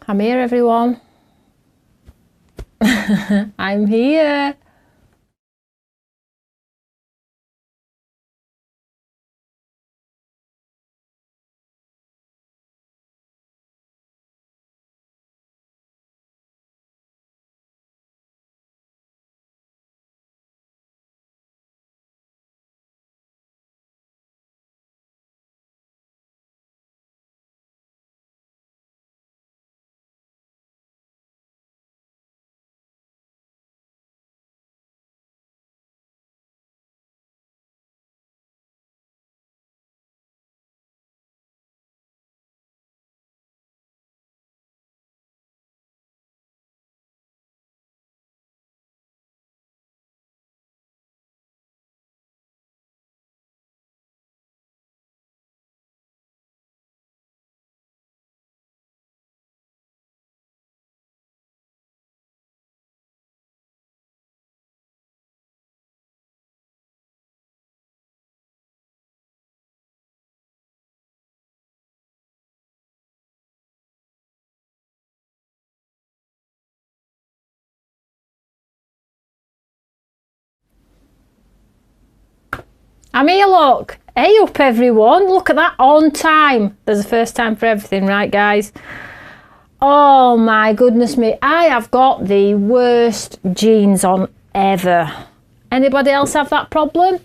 I'm here, everyone. I'm here. I'm here, look. Hey up, everyone. Look at that, on time. There's a first time for everything, right, guys? Oh my goodness me. I have got the worst jeans on ever. Anybody else have that problem?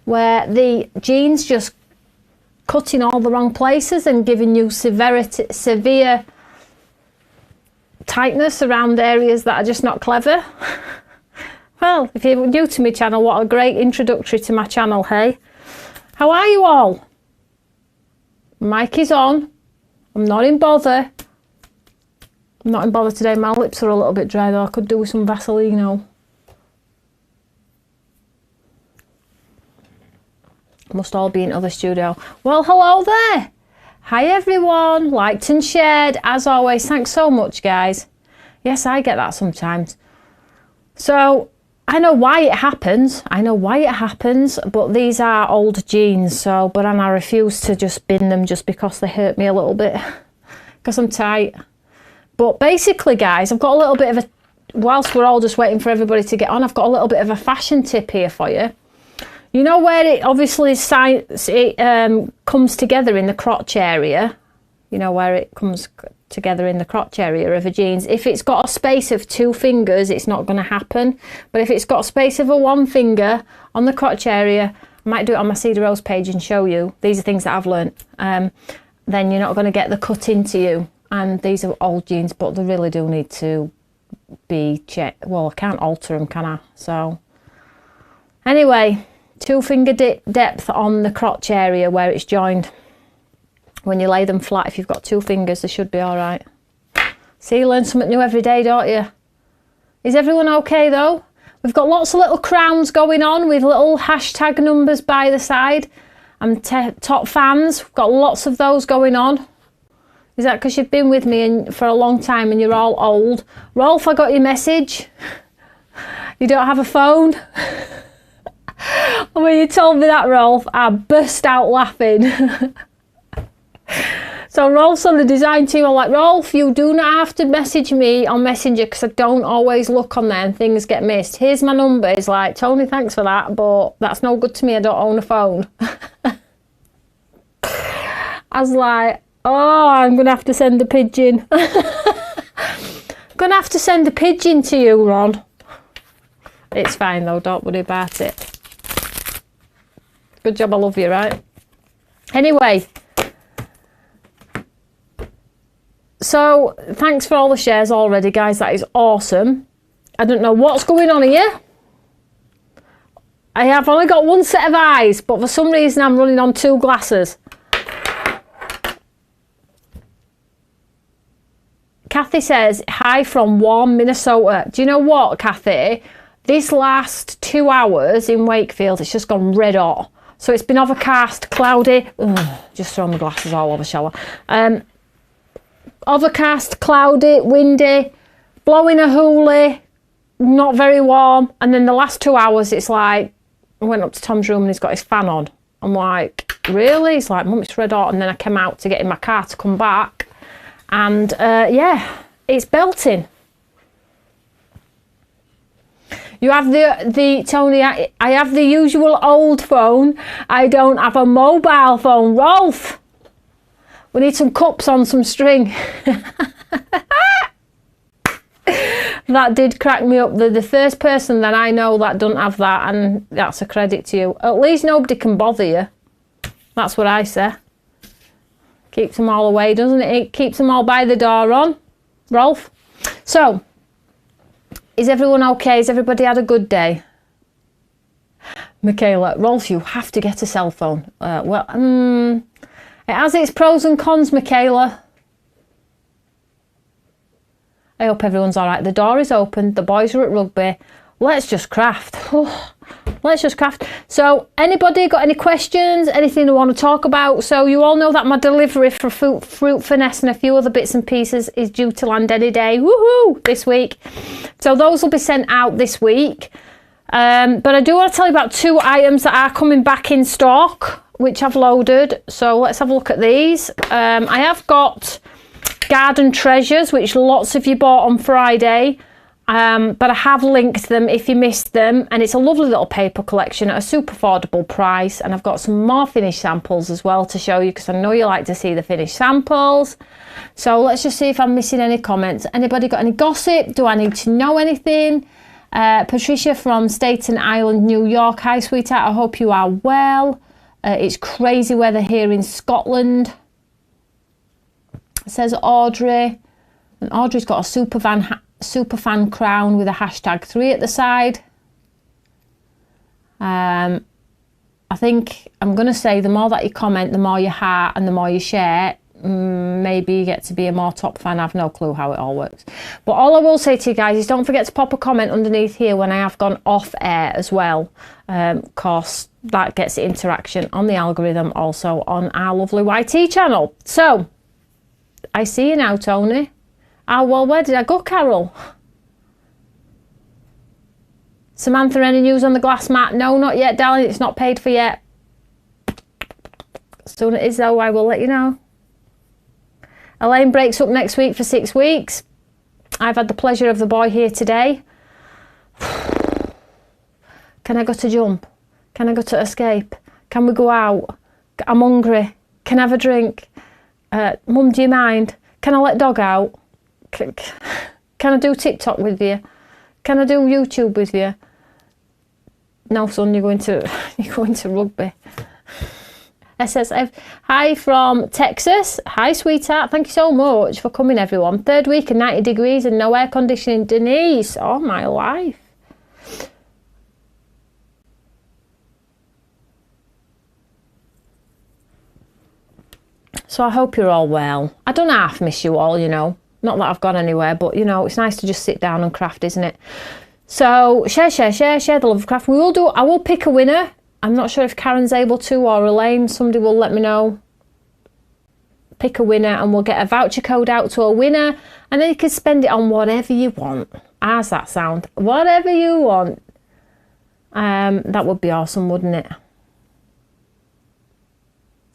Where the jeans just cut in all the wrong places and giving you severe tightness around areas that are just not clever? Well, if you're new to my channel, what a great introductory to my channel, hey? How are you all? Mic is on. I'm not in bother. I'm not in bother today. My lips are a little bit dry though. I could do with some Vaseline. Must all be in other studio. Well, hello there. Hi everyone. Liked and shared. As always, thanks so much, guys. Yes, I get that sometimes. So, I know why it happens. But these are old jeans, but I refuse to just bin them just because they hurt me a little bit. Because I'm tight. But basically, guys, I've got a little bit of a, whilst we're all just waiting for everybody to get on, I've got a little bit of a fashion tip here for you. You know where it obviously comes together in the crotch area? You know where it comes together in the crotch area of a jeans. If it's got a space of 2 fingers, it's not going to happen. But if it's got a space of 1 finger on the crotch area, I might do it on my Cedar Rose page and show you. These are things that I've learnt. Then you're not going to get the cut into you. And these are old jeans, but they really do need to be checked. Well, I can't alter them, can I? So, anyway, 2 finger depth on the crotch area where it's joined. When you lay them flat, if you've got 2 fingers, they should be all right. See, you learn something new every day, don't you? Is everyone okay, though? We've got lots of little crowns going on with little hashtag numbers by the side. I'm top fans. We've got lots of those going on. Is that because you've been with me for a long time and you're all old? Rolf, I got your message. You don't have a phone? When you told me that, Rolf, I burst out laughing. So Rolf's on the design team. I'm like, Rolf, you do not have to message me on Messenger because I don't always look on there and things get missed. Here's my number. He's like, Tony, thanks for that, but that's no good to me. I don't own a phone. I was like, oh, I'm going to have to send a pigeon. Going to have to send a pigeon to you, Ron. It's fine though, don't worry about it. Good job, I love you, right? Anyway. So, thanks for all the shares already, guys. That is awesome. I don't know what's going on here. I have only got 1 set of eyes, but for some reason I'm running on 2 glasses. Kathy says, hi from warm Minnesota. Do you know what, Kathy? This last 2 hours in Wakefield, it's just gone red hot. So it's been overcast, cloudy. Ugh, just throwing my glasses all over shower. Overcast, cloudy, windy, blowing a hoolie, not very warm. And then the last 2 hours, it's like, I went up to Tom's room and he's got his fan on. I'm like, really? He's like, Mum, it's red hot. And then I came out to get in my car to come back. And yeah, it's belting. You have the Tony, I have the usual old phone. I don't have a mobile phone. Rolf, we need some cups on some string. That did crack me up. The first person that I know that doesn't have that, and that's a credit to you. At least nobody can bother you. That's what I say. Keeps them all away, doesn't it? It keeps them all by the door on. Rolf? So, is everyone okay? Has everybody had a good day? Michaela, Rolf, you have to get a cell phone. It has its pros and cons, Michaela. I hope everyone's all right. The door is open. The boys are at rugby. Let's just craft. Let's just craft. So, anybody got any questions? Anything you want to talk about? So, you all know that my delivery for Fruit Finesse and a few other bits and pieces is due to land any day. Woohoo! This week. So, those will be sent out this week. But I do want to tell you about 2 items that are coming back in stock, which I've loaded. So, let's have a look at these. I have got Garden Treasures, which lots of you bought on Friday. But I have linked them if you missed them, and it's a lovely little paper collection at a super affordable price. And I've got some more finished samples as well to show you, because I know you like to see the finished samples. So let's just see if I'm missing any comments. Anybody got any gossip? Do I need to know anything? Patricia from Staten Island, New York. Hi sweetheart, I hope you are well. It's crazy weather here in Scotland, says Audrey. And Audrey's got a super fan crown with a #3 at the side. I think I'm going to say the more that you comment, the more you heart and the more you share, maybe you get to be a more top fan. I've no clue how it all works. But all I will say to you guys is don't forget to pop a comment underneath here when I have gone off air as well. Course that gets the interaction on the algorithm, also on our lovely YT channel. So, I see you now, Tony. Oh, well, where did I go, Carol? Samantha, any news on the glass mat? No, not yet, darling. It's not paid for yet. As soon as it is, though, I will let you know. Elaine breaks up next week for 6 weeks. I've had the pleasure of the boy here today. Can I go to jump? Can I go to escape? Can we go out? I'm hungry. Can I have a drink? Mum, do you mind? Can I let dog out? Can I do TikTok with you? Can I do YouTube with you? No, son, you're going to rugby. SSF. Hi from Texas. Hi, sweetheart. Thank you so much for coming, everyone. 3rd week and 90 degrees and no air conditioning. Denise. Oh, my life. So I hope you're all well. I don't half miss you all, you know. Not that I've gone anywhere, but, you know, it's nice to just sit down and craft, isn't it? So, share the love of craft. I will pick a winner. I'm not sure if Karen's able to, or Elaine. Somebody will let me know. Pick a winner and we'll get a voucher code out to a winner. And then you can spend it on whatever you want. How's that sound? Whatever you want. That would be awesome, wouldn't it?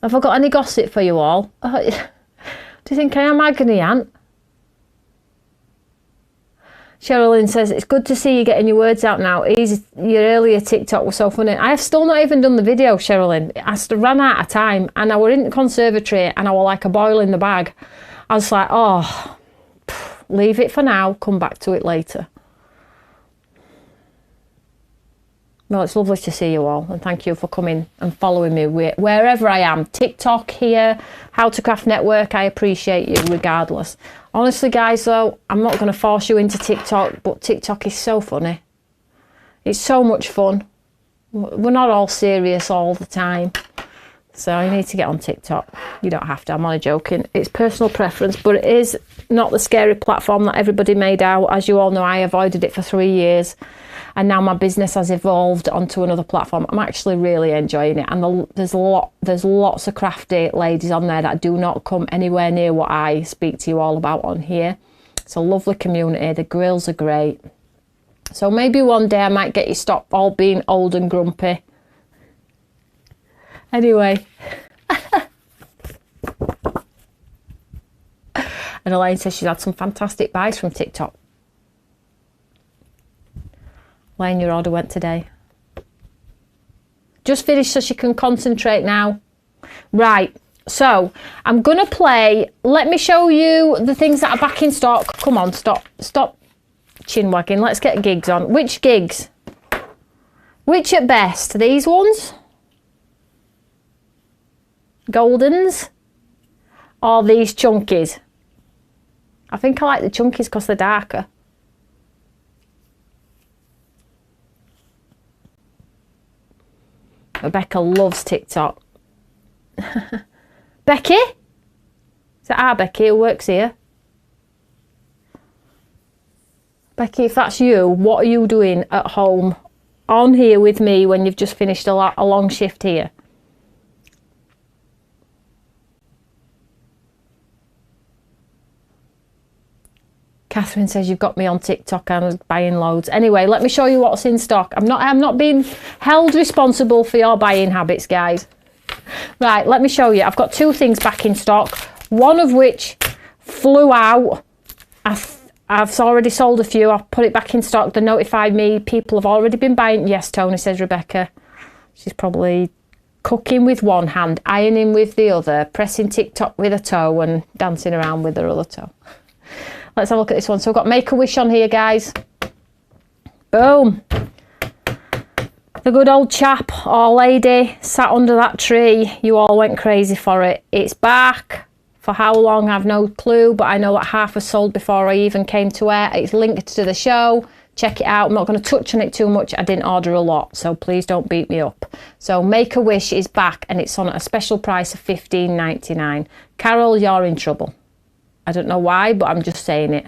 Have I got any gossip for you all? Do you think I am agony aunt? Sherilyn says, it's good to see you getting your words out now. Your earlier TikTok was so funny. I have still not even done the video, Sherilyn. I ran out of time and I were in the conservatory and I were like a boil in the bag. I was like, oh, leave it for now. Come back to it later. Well, it's lovely to see you all, and thank you for coming and following me wherever I am. TikTok here, How to Craft Network, I appreciate you regardless. Honestly, guys, though, I'm not going to force you into TikTok, but TikTok is so funny. It's so much fun. We're not all serious all the time. So you need to get on TikTok. You don't have to, I'm only joking. It's personal preference, but it is not the scary platform that everybody made out. As you all know, I avoided it for 3 years. And now my business has evolved onto another platform. I'm actually really enjoying it. And there's lots of crafty ladies on there that do not come anywhere near what I speak to you all about on here. It's a lovely community. The grills are great. So maybe one day I might get you stop all being old and grumpy. Anyway. And Elaine says she's had some fantastic buys from TikTok. Elaine, your order went today. Just finished so she can concentrate now. Right, so I'm going to play. Let me show you the things that are back in stock. Come on, stop chin wagging. Let's get gigs on. Which gigs? Which at best? These ones? Goldens? Or these chunkies? I think I like the chunkies because they're darker. Rebecca loves TikTok. Becky? Is that our Becky who works here? Becky, if that's you, what are you doing at home on here with me when you've just finished a long shift here? Catherine says you've got me on TikTok and I was buying loads. Anyway, let me show you what's in stock. I'm not being held responsible for your buying habits, guys. Right, let me show you. I've got two things back in stock. One of which flew out. I've already sold a few. I've put it back in stock. They notified me. People have already been buying. Yes, Tony, says Rebecca. She's probably cooking with one hand, ironing with the other, pressing TikTok with a toe and dancing around with her other toe. Let's have a look at this one. So I've got Make-A-Wish on here, guys. Boom. The good old chap or lady sat under that tree. You all went crazy for it. It's back. For how long, I've no clue, but I know that half was sold before I even came to air. It's linked to the show. Check it out. I'm not going to touch on it too much. I didn't order a lot, so please don't beat me up. So Make-A-Wish is back and it's on at a special price of $15.99. Carol, you're in trouble. I don't know why, but I'm just saying it.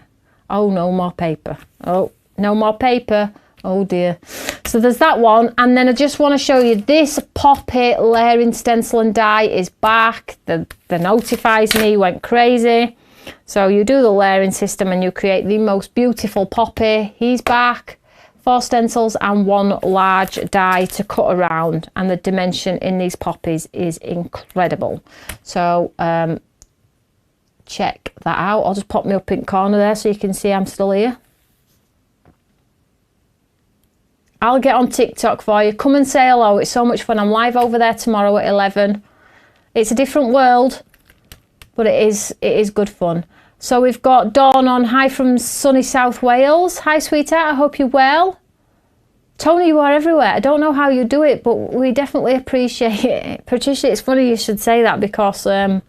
Oh, no more paper. Oh, no more paper. Oh dear. So there's that one. And then I just want to show you this Pop-It layering stencil and die is back. The notifies me went crazy. So you do the layering system and you create the most beautiful Poppy. He's back. 4 stencils and 1 large die to cut around. And the dimension in these poppies is incredible. So check that out. I'll just pop me up in the corner there so you can see I'm still here. I'll get on TikTok for you. Come and say hello. It's so much fun. I'm live over there tomorrow at 11. It's a different world, but it is good fun. So we've got Dawn on. Hi from sunny South Wales. Hi, sweetheart. I hope you're well. Tony, you are everywhere. I don't know how you do it, but we definitely appreciate it. Patricia, it's funny you should say that because, yeah,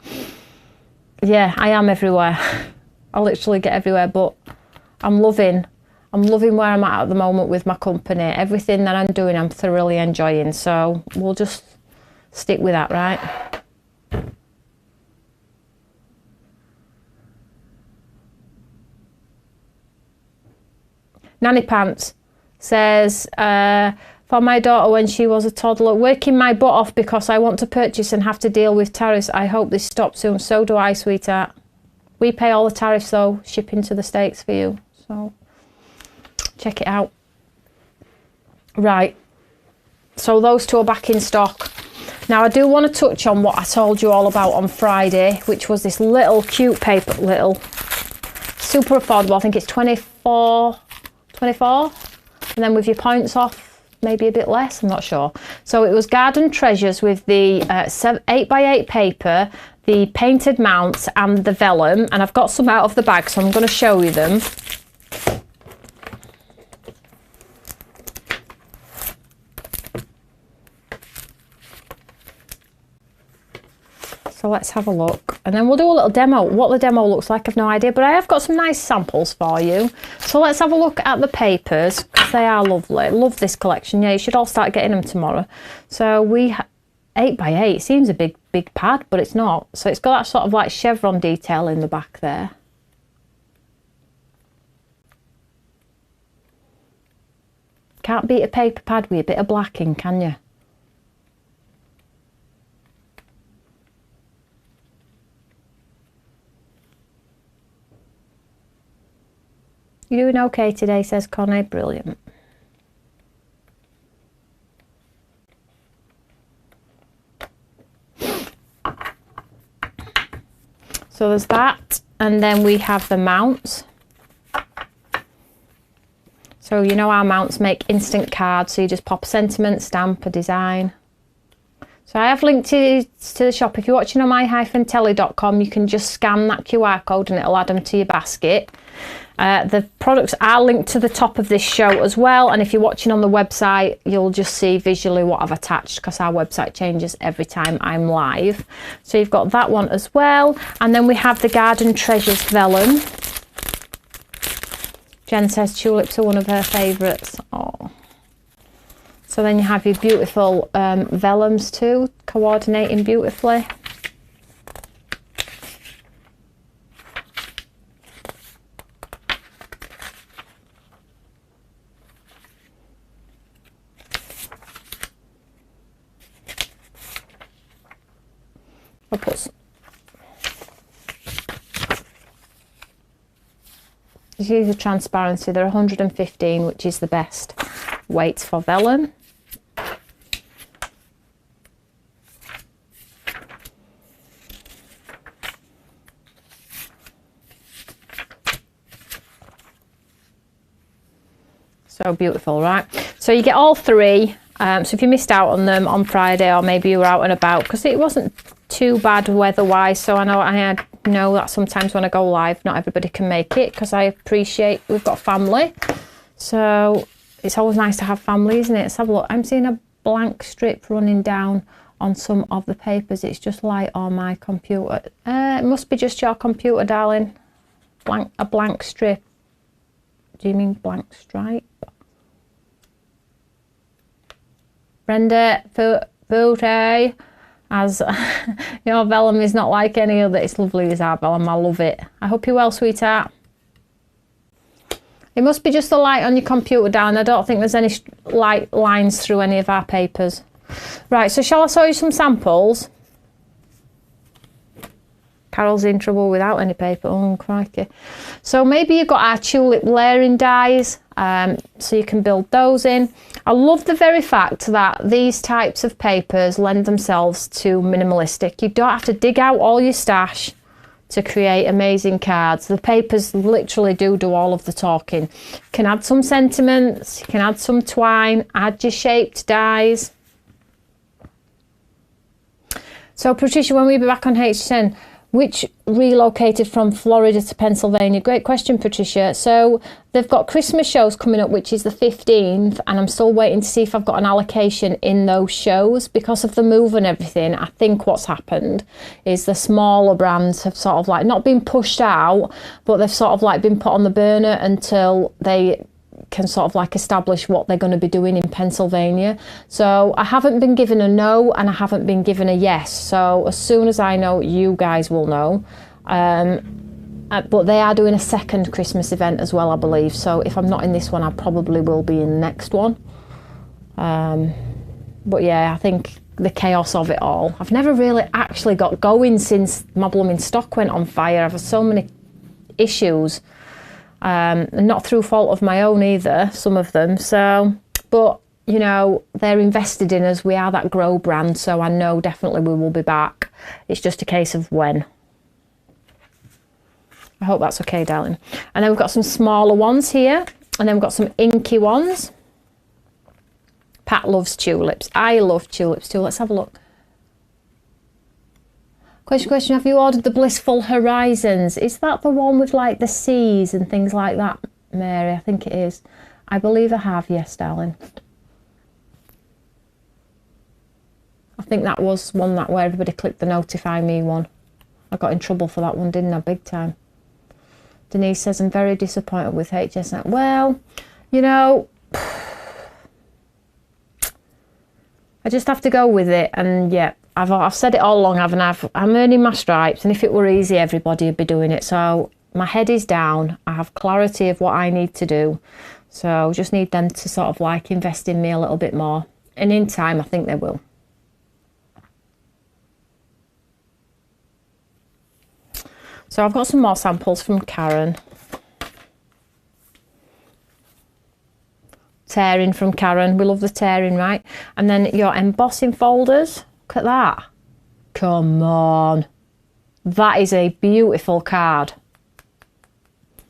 I am everywhere. I literally get everywhere, but I'm loving where I'm at the moment with my company. Everything that I'm doing, I'm thoroughly enjoying. So we'll just stick with that, right? Nanny Pants says, for my daughter when she was a toddler, working my butt off because I want to purchase and have to deal with tariffs. I hope this stops soon. So do I, sweetheart. We pay all the tariffs though, shipping to the States for you. So check it out. Right, so those two are back in stock. Now I do want to touch on what I told you all about on Friday, which was this little cute paper, super affordable. I think it's 24, and then with your points off, maybe a bit less, I'm not sure. So it was Garden Treasures with the 8x8 paper, the painted mounts and the vellum, and I've got some out of the bag, so I'm going to show you them. So let's have a look and then we'll do a little demo. What the demo looks like, I've no idea, but I have got some nice samples for you. So let's have a look at the papers because they are lovely. Love this collection. Yeah, you should all start getting them tomorrow. So we 8x8 seems a big pad, but it's not. So it's got that sort of like chevron detail in the back there. Can't beat a paper pad with a bit of blacking, can you? You're doing okay today, says Connie. Brilliant. So there's that. And then we have the mounts. So you know our mounts make instant cards, so you just pop a sentiment, stamp, a design. So I have linked to the shop. If you're watching on my-telly.com, you can just scan that QR code and it'll add them to your basket. The products are linked to the top of this show as well, and if you're watching on the website, you'll just see visually what I've attached, because our website changes every time I'm live. So you've got that one as well, and then we have the Garden Treasures vellum. Jen says tulips are one of her favourites. Oh. So then you have your beautiful vellums too, coordinating beautifully. I'll put some. These are transparency, they're 115, which is the best weight for vellum. So beautiful, right? So you get all three. So if you missed out on them on Friday, or maybe you were out and about, because it wasn't too bad weather-wise, so I know that sometimes when I go live, not everybody can make it, because I appreciate we've got family. So it's always nice to have family, isn't it? Let's have a look. I'm seeing a blank strip running down on some of the papers. It's just light on my computer. It must be just your computer, darling. A blank strip. Do you mean blank stripe? Brenda Foote, as your vellum is not like any other. It's lovely, as our vellum. I love it. I hope you're well, sweetheart. It must be just the light on your computer, darling. I don't think there's any light lines through any of our papers. Right, so shall I show you some samples? Carol's in trouble without any paper. Oh, crikey. So maybe you've got our tulip layering dies, so you can build those in. I love the very fact that these types of papers lend themselves to minimalistic. You don't have to dig out all your stash to create amazing cards. The papers literally do all of the talking. You can add some sentiments, you can add some twine, add your shaped dies. So Patricia, when we be back on HTCN, which relocated from Florida to Pennsylvania? Great question, Patricia. So they've got Christmas shows coming up, which is the 15th, and I'm still waiting to see if I've got an allocation in those shows. Because of the move and everything, I think what's happened is the smaller brands have sort of like not been pushed out, but they've sort of like been put on the burner until they can sort of like establish what they're going to be doing in Pennsylvania. So I haven't been given a no and I haven't been given a yes. So as soon as I know, you guys will know. But they are doing a second Christmas event as well, I believe. So if I'm not in this one, I probably will be in the next one. But yeah, I think the chaos of it all. I've never really actually got going since my blooming stock went on fire. I've had so many issues. Not through fault of my own either, some of them. So, but you know, they're invested in us. We are that grow brand, so I know definitely we will be back. It's just a case of when. I hope that's okay, darling. And then we've got some smaller ones here, and then we've got some inky ones. Pat loves tulips. I love tulips too. Let's have a look. Question, have you ordered the Blissful Horizons? Is that the one with like the seas and things like that, Mary? I think it is. I believe I have, yes, darling. I think that was one that where everybody clicked the notify me one. I got in trouble for that one, didn't I? Big time. Denise says, I'm very disappointed with HTCN. Well, you know, I just have to go with it, and yeah. I've said it all along, haven't I? I'm earning my stripes, and if it were easy, everybody would be doing it. So my head is down. I have clarity of what I need to do. So just need them to sort of like invest in me a little bit more. And in time, I think they will. So I've got some more samples from Karen. Tearing from Karen. We love the tearing, right? And then your embossing folders. Look at that. Come on. That is a beautiful card.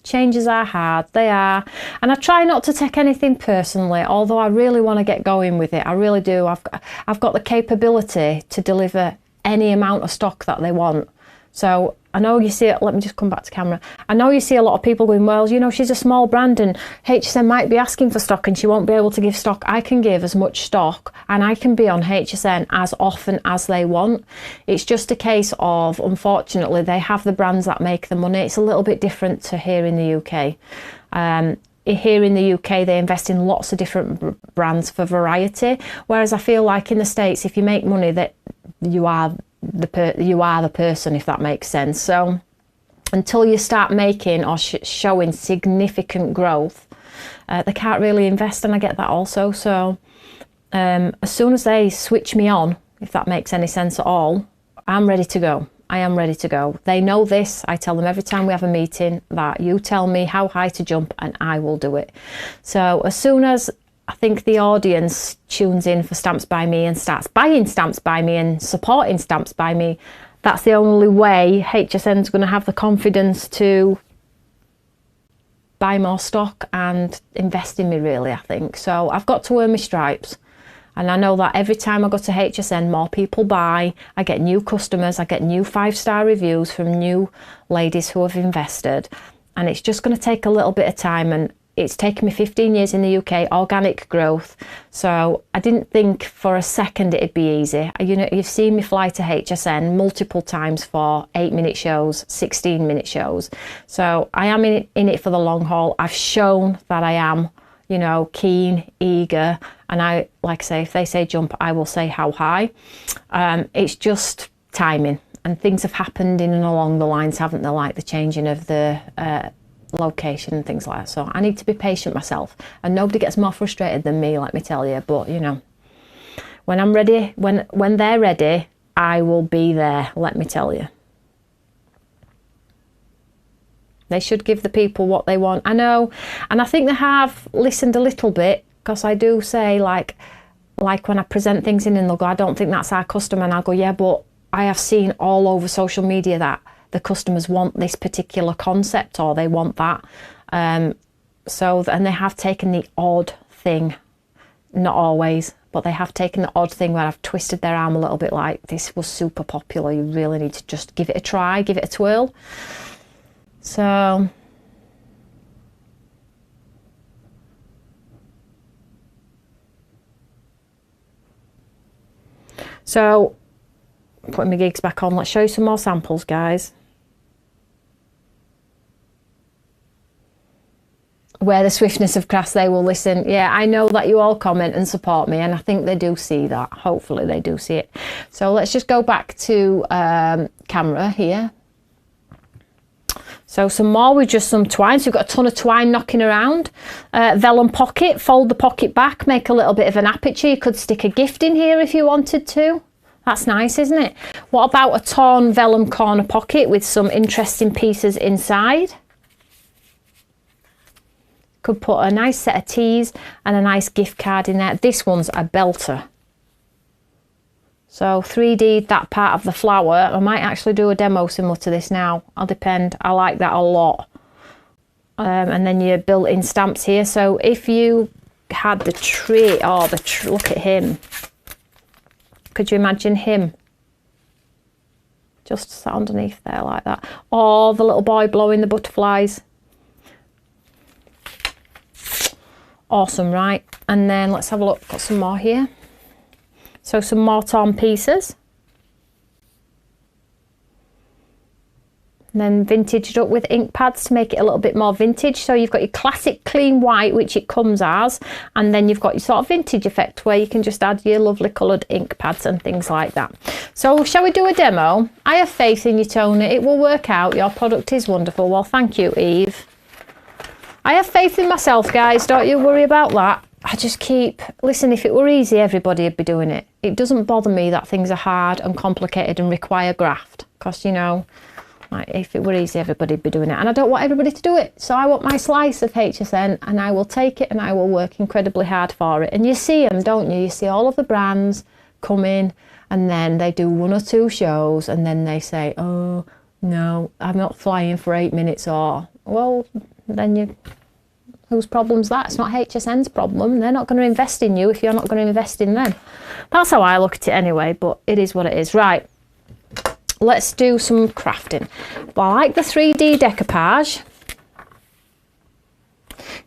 Changes are hard, they are. And I try not to take anything personally, although I really want to get going with it. I really do. I've got the capability to deliver any amount of stock that they want. So I know you see it, let me just come back to camera. I know you see a lot of people going, well, you know, she's a small brand and HSN might be asking for stock and she won't be able to give stock. I can give as much stock and I can be on HSN as often as they want. It's just a case of, unfortunately, they have the brands that make the money. It's a little bit different to here in the UK. Here in the UK, they invest in lots of different brands for variety. Whereas I feel like in the States, if you make money, that you are the person, if that makes sense. So until you start making or showing significant growth, they can't really invest, and I get that also. So as soon as they switch me on, if that makes any sense at all, I'm ready to go. I am ready to go. They know this. I tell them every time we have a meeting that you tell me how high to jump and I will do it. So as soon as I think the audience tunes in for Stamps by Me and starts buying Stamps by Me and supporting Stamps by Me, that's the only way HSN's going to have the confidence to buy more stock and invest in me, really, I think. So I've got to earn my stripes. And I know that every time I go to HSN, more people buy. I get new customers. I get new 5-star reviews from new ladies who have invested. And it's just going to take a little bit of time. And it's taken me 15 years in the UK, organic growth. So I didn't think for a second it'd be easy. You know, you've seen me fly to HSN multiple times for 8-minute shows, 16-minute shows. So I am in it for the long haul. I've shown that I am, you know, keen, eager. And I, like I say, if they say jump, I will say how high. It's just timing. And things have happened in and along the lines, haven't they? Like the changing of the location and things like that. So I need to be patient myself, and nobody gets more frustrated than me, let me tell you. But you know, when I'm ready, when they're ready, I will be there, let me tell you. They should give the people what they want. I know, and I think they have listened a little bit, because I do say, like when I present things in and they'll go, I don't think that's our customer, and I'll go, yeah, but I have seen all over social media that the customers want this particular concept, or they want that. And they have taken the odd thing, not always, but they have taken the odd thing where I've twisted their arm a little bit, like, this was super popular, you really need to just give it a try, give it a twirl. So putting my gigs back on, let's show you some more samples, guys. Where the swiftness of crafts, they will listen. Yeah, I know that you all comment and support me, and I think they do see that. Hopefully they do see it. So let's just go back to camera here. So some more with just some twine. So you've got a ton of twine knocking around. Vellum pocket, fold the pocket back, make a little bit of an aperture. You could stick a gift in here if you wanted to. That's nice, isn't it? What about a torn vellum corner pocket with some interesting pieces inside? Could put a nice set of teas and a nice gift card in there. This one's a belter. So 3D that part of the flower. I might actually do a demo similar to this now. I'll depend. I like that a lot. And then your built-in stamps here. So if you had the tree, oh, look at him. Could you imagine him? Just sat underneath there like that. Or the little boy blowing the butterflies. Awesome, right? And then let's have a look. Got some more here. So some more torn pieces. And then vintaged up with ink pads to make it a little bit more vintage. So you've got your classic clean white, which it comes as, and then you've got your sort of vintage effect where you can just add your lovely coloured ink pads and things like that. So shall we do a demo? I have faith in you, Toni. It will work out. Your product is wonderful. Well, thank you, Eve. I have faith in myself, guys. Don't you worry about that. I just keep, listen, if it were easy, everybody would be doing it. It doesn't bother me that things are hard and complicated and require graft, because, you know, like, if it were easy, everybody would be doing it. And I don't want everybody to do it. So I want my slice of HSN, and I will take it and I will work incredibly hard for it. And you see them, don't you? You see all of the brands come in, and then they do 1 or 2 shows, and then they say, oh, no, I'm not flying for 8 minutes, or, well, then you, whose problem's that? It's not HSN's problem. They're not going to invest in you if you're not going to invest in them. That's how I look at it anyway, but it is what it is. Right, let's do some crafting. Well, I like the 3D decoupage.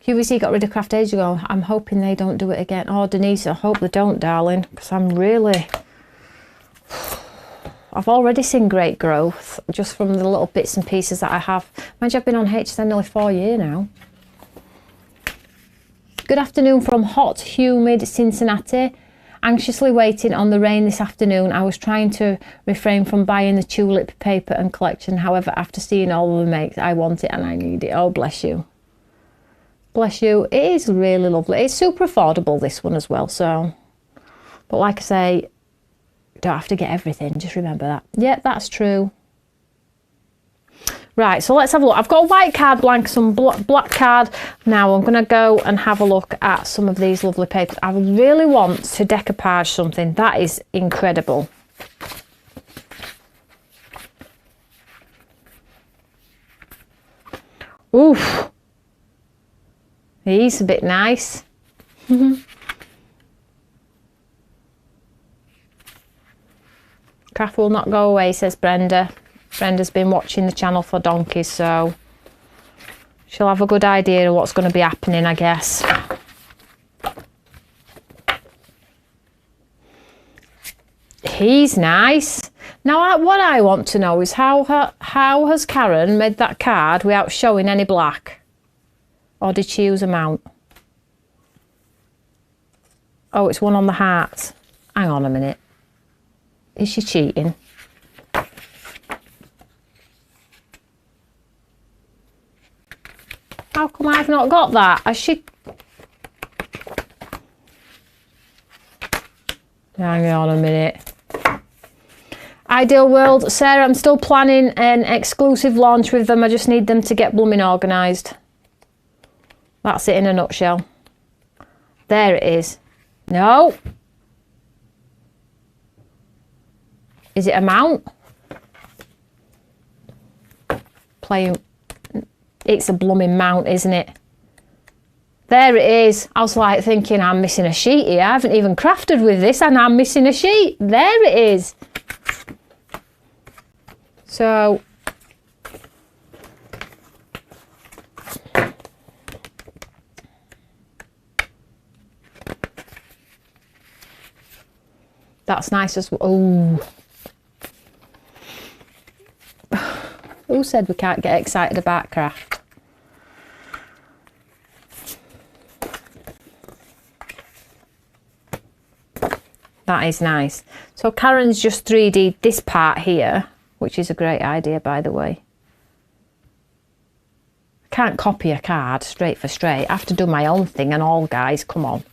QVC got rid of craft ages ago. I'm hoping they don't do it again. Oh, Denise, I hope they don't, darling, because I'm really... I've already seen great growth just from the little bits and pieces that I have. Mind you, I've been on HSN nearly 4 years now. Good afternoon from hot, humid Cincinnati. Anxiously waiting on the rain this afternoon. I was trying to refrain from buying the tulip paper and collection. However, after seeing all of the makes, I want it and I need it. Oh, bless you. Bless you. It is really lovely. It's super affordable, this one as well. So, but like I say, you don't have to get everything. Just remember that. Yeah, that's true. Right, so let's have a look. I've got a white card blank, some black card. Now I'm going to go and have a look at some of these lovely papers. I really want to decoupage something. That is incredible. Oof. He's a bit nice. Craft will not go away, says Brenda. Brenda's been watching the channel for donkeys, so she'll have a good idea of what's going to be happening, I guess. He's nice. Now, what I want to know is how has Karen made that card without showing any black? Or did she use a mount? Oh, it's one on the heart. Hang on a minute. Is she cheating? How come I've not got that? Has she... Hang on a minute. Ideal World. Sarah, I'm still planning an exclusive launch with them. I just need them to get blooming organised. That's it in a nutshell. There it is. No. Is it a mount? Playing. It's a blooming mount, isn't it? There it is. I was like thinking, I'm missing a sheet here. I haven't even crafted with this and I'm missing a sheet. There it is. So, that's nice as well. Oh. Who said we can't get excited about craft? That is nice. So Karen's just 3D'd this part here, which is a great idea, by the way. I can't copy a card straight for straight. I have to do my own thing and all, guys, come on.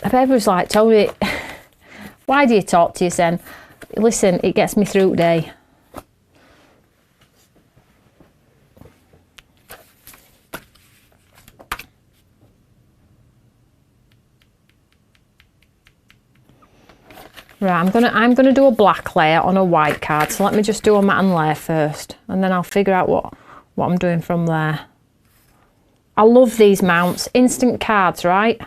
Everyone's like, Toni, why do you talk to you, Sen? Listen, it gets me through today. Right, I'm gonna do a black layer on a white card. So let me just do a matte and layer first, and then I'll figure out what I'm doing from there. I love these mounts, instant cards, right?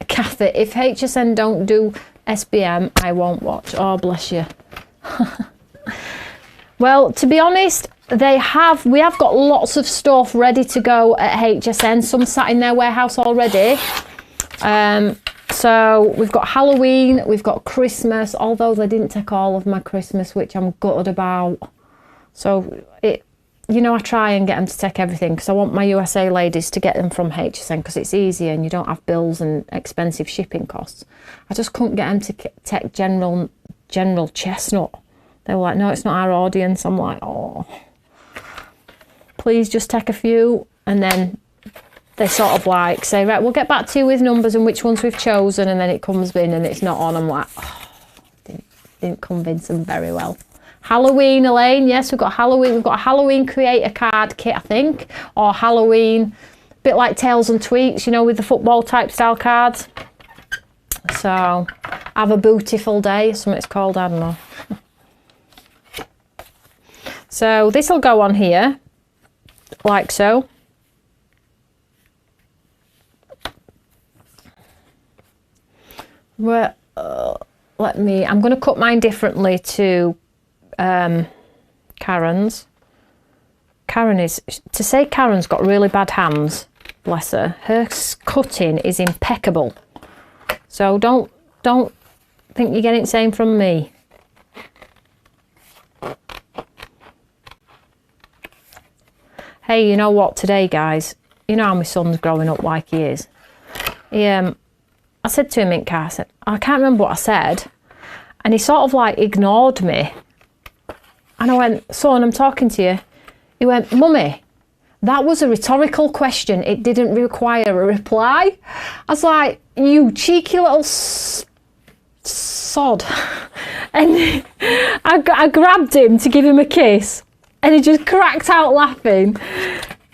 Kathy, if HSN don't do SBM, I won't watch. Oh, bless you. Well, to be honest, we have got lots of stuff ready to go at HSN. Some sat in their warehouse already. So we've got Halloween, we've got Christmas, although they didn't take all of my Christmas, which I'm gutted about. So you know, I try and get them to take everything because I want my USA ladies to get them from HSN because it's easier and you don't have bills and expensive shipping costs. I just couldn't get them to take General Chestnut. They were like, no, it's not our audience. I'm like, oh, please just take a few. And then they sort of like say, right, we'll get back to you with numbers and which ones we've chosen. And then it comes in and it's not on. I'm like, oh, didn't convince them very well. Halloween, Elaine, yes, we've got Halloween. We've got a Halloween creator card kit, I think, or Halloween, a bit like Tails and Tweets, you know, with the football type style cards. So have a bootiful day, something it's called, I don't know. So this will go on here, like so. Well, I'm going to cut mine differently to Karen's. Karen's got really bad hands, bless her. Her cutting is impeccable. So don't think you're getting the same from me. Hey, you know what today, guys? You know how my son's growing up like he is. I said to him in car, I can't remember what I said. And he sort of like ignored me. And I went, son, I'm talking to you. He went, Mummy, that was a rhetorical question. It didn't require a reply. I was like, you cheeky little sod. And I grabbed him to give him a kiss. And he just cracked out laughing.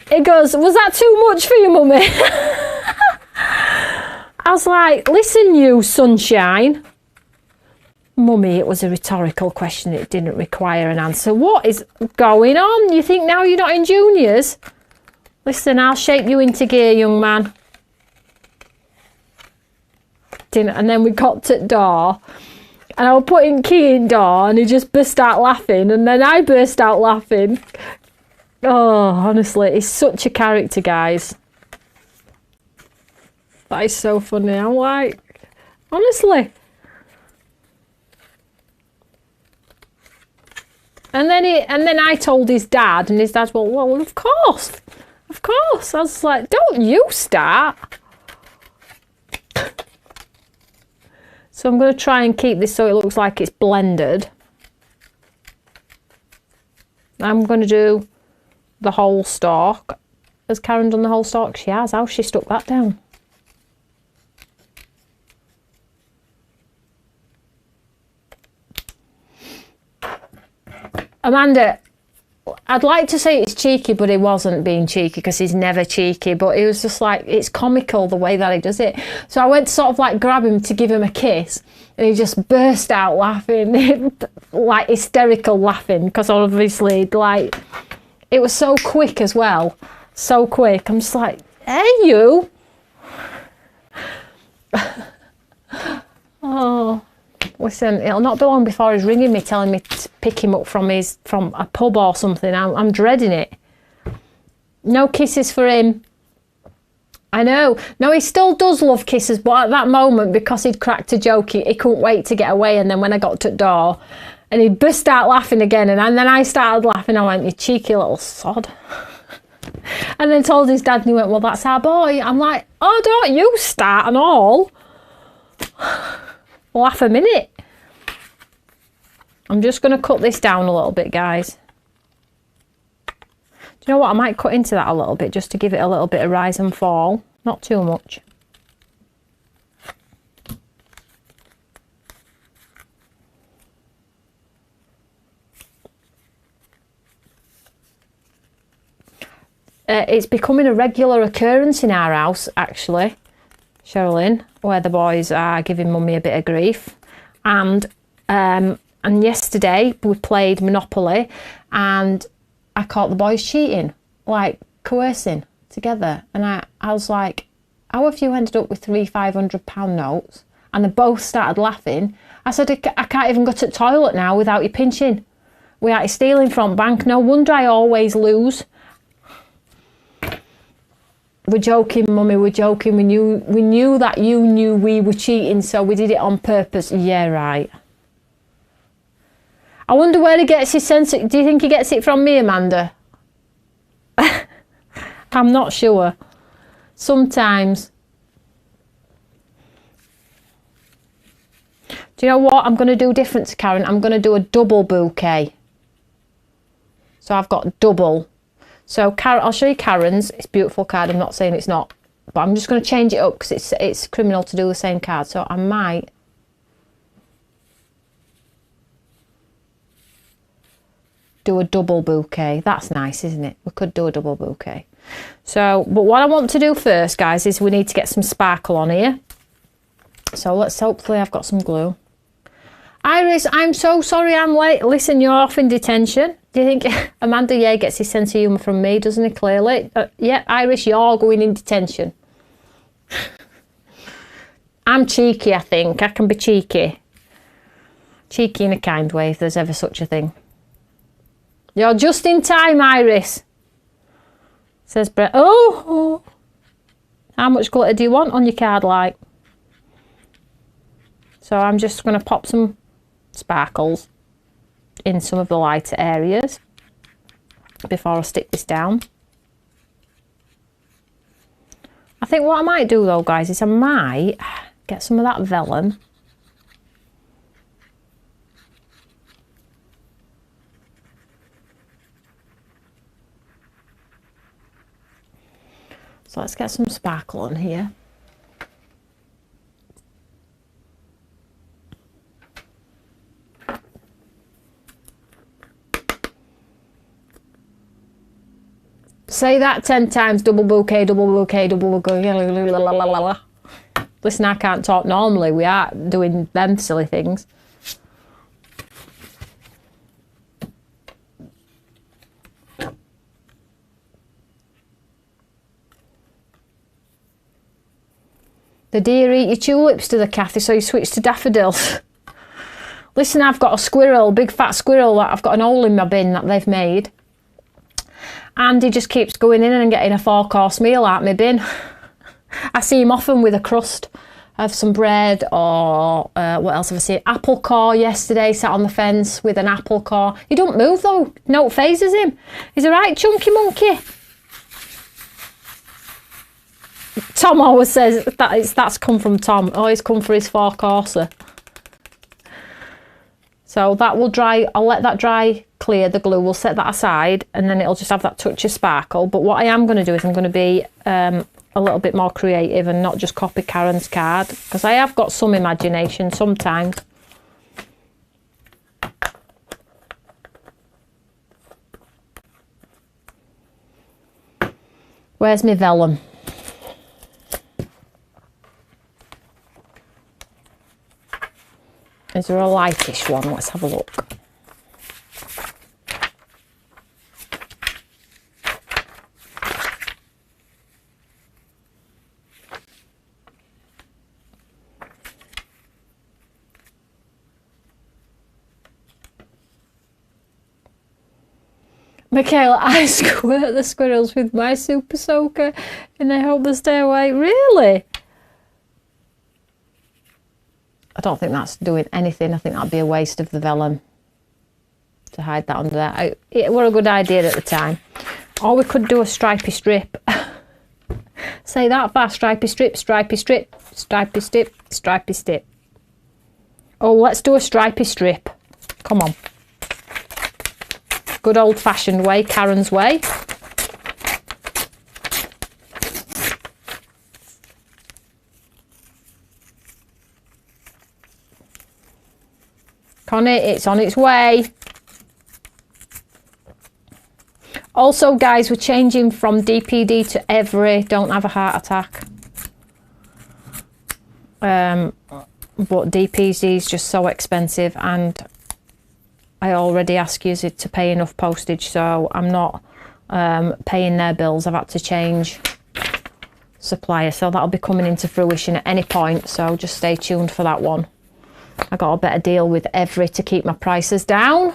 He goes, was that too much for you, Mummy? I was like, listen, you sunshine. Mummy, it was a rhetorical question. It didn't require an answer. What is going on? You think now you're not in juniors? Listen, I'll shape you into gear, young man. And then we got to the door. And I was putting key in door and he just burst out laughing. And then I burst out laughing. Oh, honestly, he's such a character, guys. That is so funny. I'm like, honestly. And then I told his dad, and his dad, well, of course. Of course. I was like, don't you start. So I'm going to try and keep this so it looks like it's blended. I'm going to do the whole stalk. Has Karen done the whole stalk? She has. How's she stuck that down? Amanda, I'd like to say it's cheeky, but he wasn't being cheeky because he's never cheeky. But it was just like, it's comical the way that he does it. So I went to sort of like grab him to give him a kiss. And he just burst out laughing, like hysterical laughing. Because obviously, like, it was so quick as well. So quick. I'm just like, hey, you. Oh. Listen, it'll not be long before he's ringing me, telling me to pick him up from a pub or something. I'm dreading it. No kisses for him. I know. No, he still does love kisses, but at that moment, because he'd cracked a joke, he couldn't wait to get away. And then when I got to the door, and he burst out laughing again, and then I started laughing. I went, you cheeky little sod. And then told his dad, and he went, well, that's our boy. I'm like, oh, don't you start and all. Laugh a minute. I'm just going to cut this down a little bit, guys. Do you know what? I might cut into that a little bit just to give it a little bit of rise and fall. Not too much. It's becoming a regular occurrence in our house, actually, Sherilyn, where the boys are giving Mummy a bit of grief. And yesterday we played Monopoly and I caught the boys cheating, like coercing together. And I was like, how have you ended up with three £500 notes? And they both started laughing. I said, I can't even go to the toilet now without you pinching. Without you stealing from bank. No wonder I always lose. We're joking, Mummy, we're joking. We knew that you knew we were cheating, so we did it on purpose. Yeah, right. I wonder where he gets his sense. Do you think he gets it from me, Amanda? I'm not sure. Sometimes. Do you know what I'm going to do different to Karen? I'm going to do a double bouquet. So I've got double. So Karen, I'll show you Karen's. It's a beautiful card. I'm not saying it's not. But I'm just going to change it up because it's criminal to do the same card. So I might. Do a double bouquet. That's nice, isn't it? We could do a double bouquet. So, but what I want to do first, guys, is we need to get some sparkle on here. So let's hopefully I've got some glue. Iris, I'm so sorry I'm late. Listen, you're off in detention. Do you think Amanda Ye gets his sense of humour from me, doesn't he, clearly? Yeah, Iris, you're going in detention. I'm cheeky, I think. I can be cheeky. Cheeky in a kind way, if there's ever such a thing. You're just in time, Iris. Says Brett. Oh! How much glitter do you want on your card, like? So I'm just going to pop some sparkles in some of the lighter areas before I stick this down. I think what I might do though, guys, is I might get some of that vellum. So let's get some sparkle on here. Say that 10 times, double bouquet, double bouquet, double bouquet. Listen, I can't talk normally. We are doing them silly things. The deer eat your tulips to the Kathy, so you switch to daffodils. Listen, I've got a squirrel, big fat squirrel, that I've got an hole in my bin that they've made. And he just keeps going in and getting a 4-course meal out my bin. I see him often with a crust of some bread, or what else have I seen? Apple core yesterday, sat on the fence with an apple core. He don't move though, no, it phases him. He's a right chunky monkey. Tom always says that's come from Tom. Oh, he's come for his 4-courser. So that will dry. I'll let that dry clear, the glue. We'll set that aside and then it'll just have that touch of sparkle. But what I am going to do is I'm going to be a little bit more creative and not just copy Karen's card, because I have got some imagination sometimes. Where's my vellum? Is there a lightish one? Let's have a look. Michaela, I squirt the squirrels with my super soaker and I hope they stay away. Really? I don't think that's doing anything. I think that'd be a waste of the vellum to hide that under there. It were a good idea at the time. Or we could do a stripy strip. Say that fast. Stripy strip, stripy strip, stripy strip, stripy strip. Oh, let's do a stripy strip. Come on. Good old-fashioned way, Karen's way. Connie, it's on its way. Also, guys, we're changing from DPD to every. Don't have a heart attack. But DPD is just so expensive, and I already asked you to pay enough postage, so I'm not paying their bills. I've had to change supplier, so that'll be coming into fruition at any point, so just stay tuned for that one. I got a better deal with Every to keep my prices down.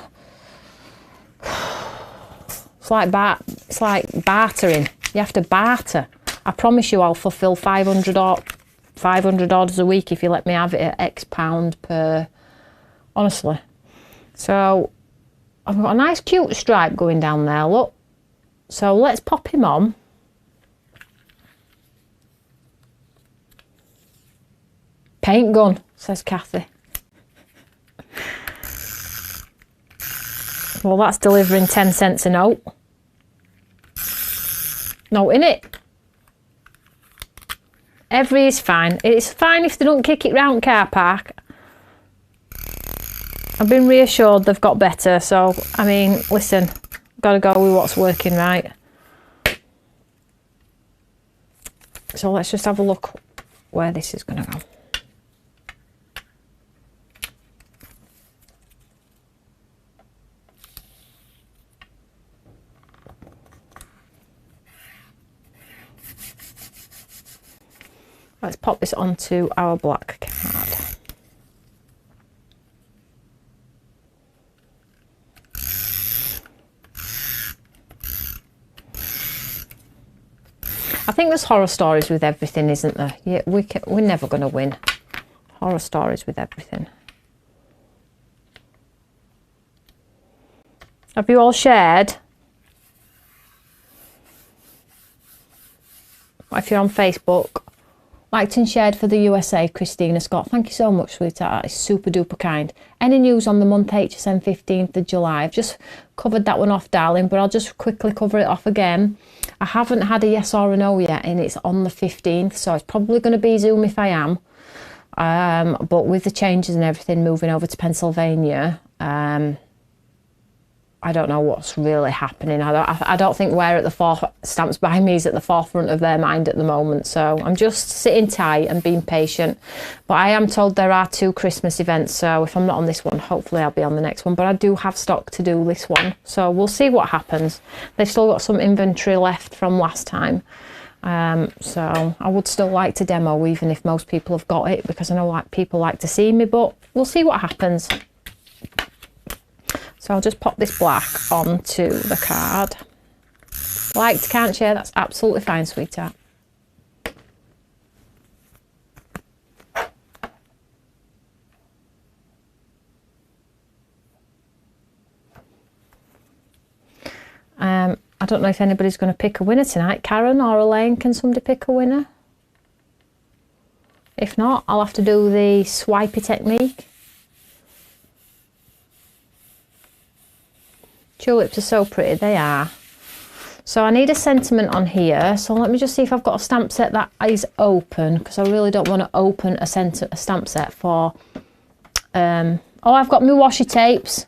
It's like bartering. You have to barter. I promise you I'll fulfill 500 orders a week if you let me have it at X pound per, honestly. So I've got a nice cute stripe going down there, look. So let's pop him on. Paint gun, says Kathy. Well, that's delivering 10 cents a note. No, innit? Every is fine. It's fine if they don't kick it round car park. I've been reassured they've got better, so, I mean, listen, gotta go with what's working right. So let's just have a look where this is gonna go. Let's pop this onto our black card. I think there's horror stories with everything, isn't there? Yeah, we're never going to win. Horror stories with everything. Have you all shared? If you're on Facebook, liked and shared for the USA, Christina Scott. Thank you so much, sweetheart. It's super duper kind. Any news on the month HSN 15th of July? I've just covered that one off, darling, but I'll just quickly cover it off again. I haven't had a yes or a no yet, and it's on the 15th, so it's probably going to be Zoom if I am. But with the changes and everything moving over to Pennsylvania, I don't know what's really happening. I don't think we're at the Stamps by Me is at the forefront of their mind at the moment. So I'm just sitting tight and being patient. But I am told there are 2 Christmas events. So if I'm not on this one, hopefully I'll be on the next one. But I do have stock to do this one. So we'll see what happens. They've still got some inventory left from last time. So I would still like to demo even if most people have got it, because I know people like to see me. But we'll see what happens. So I'll just pop this black onto the card. Liked, can't share, that's absolutely fine, sweetheart. I don't know if anybody's going to pick a winner tonight. Karen or Elaine, can somebody pick a winner? If not, I'll have to do the swipey technique. Tulips are so pretty, they are. So I need a sentiment on here. So let me just see if I've got a stamp set that is open, because I really don't want to open a stamp set for... oh, I've got my washi tapes.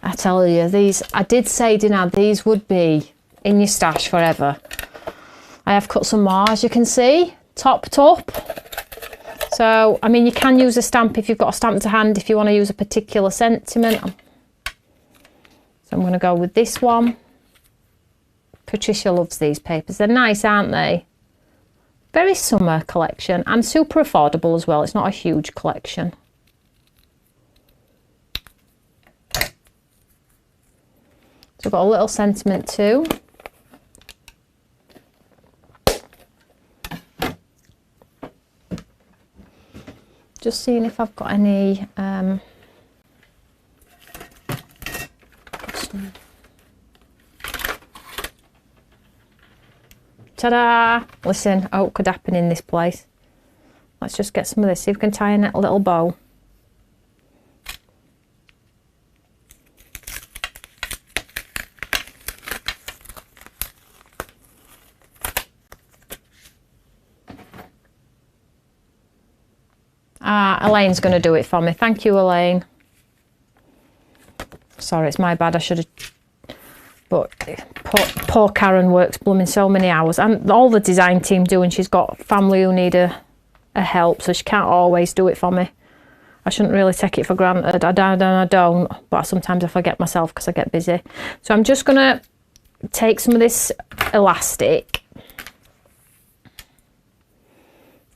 I tell you, these, I did say, didn't I, these would be in your stash forever. I have cut some more, as you can see, topped up. So, I mean, you can use a stamp if you've got a stamp to hand, if you want to use a particular sentiment. So I'm going to go with this one. Patricia loves these papers. They're nice, aren't they? Very summer collection and super affordable as well. It's not a huge collection. So I've got a little sentiment too. Just seeing if I've got any... Ta-da! Listen, oh, could happen in this place. Let's just get some of this. See if we can tie in a little bow. Elaine's going to do it for me. Thank you, Elaine. Sorry, it's my bad. I should have... But poor Karen works blooming so many hours. And all the design team do, and she's got family who need a help, so she can't always do it for me. I shouldn't really take it for granted. I don't. But sometimes I forget myself because I get busy. So I'm just going to take some of this elastic.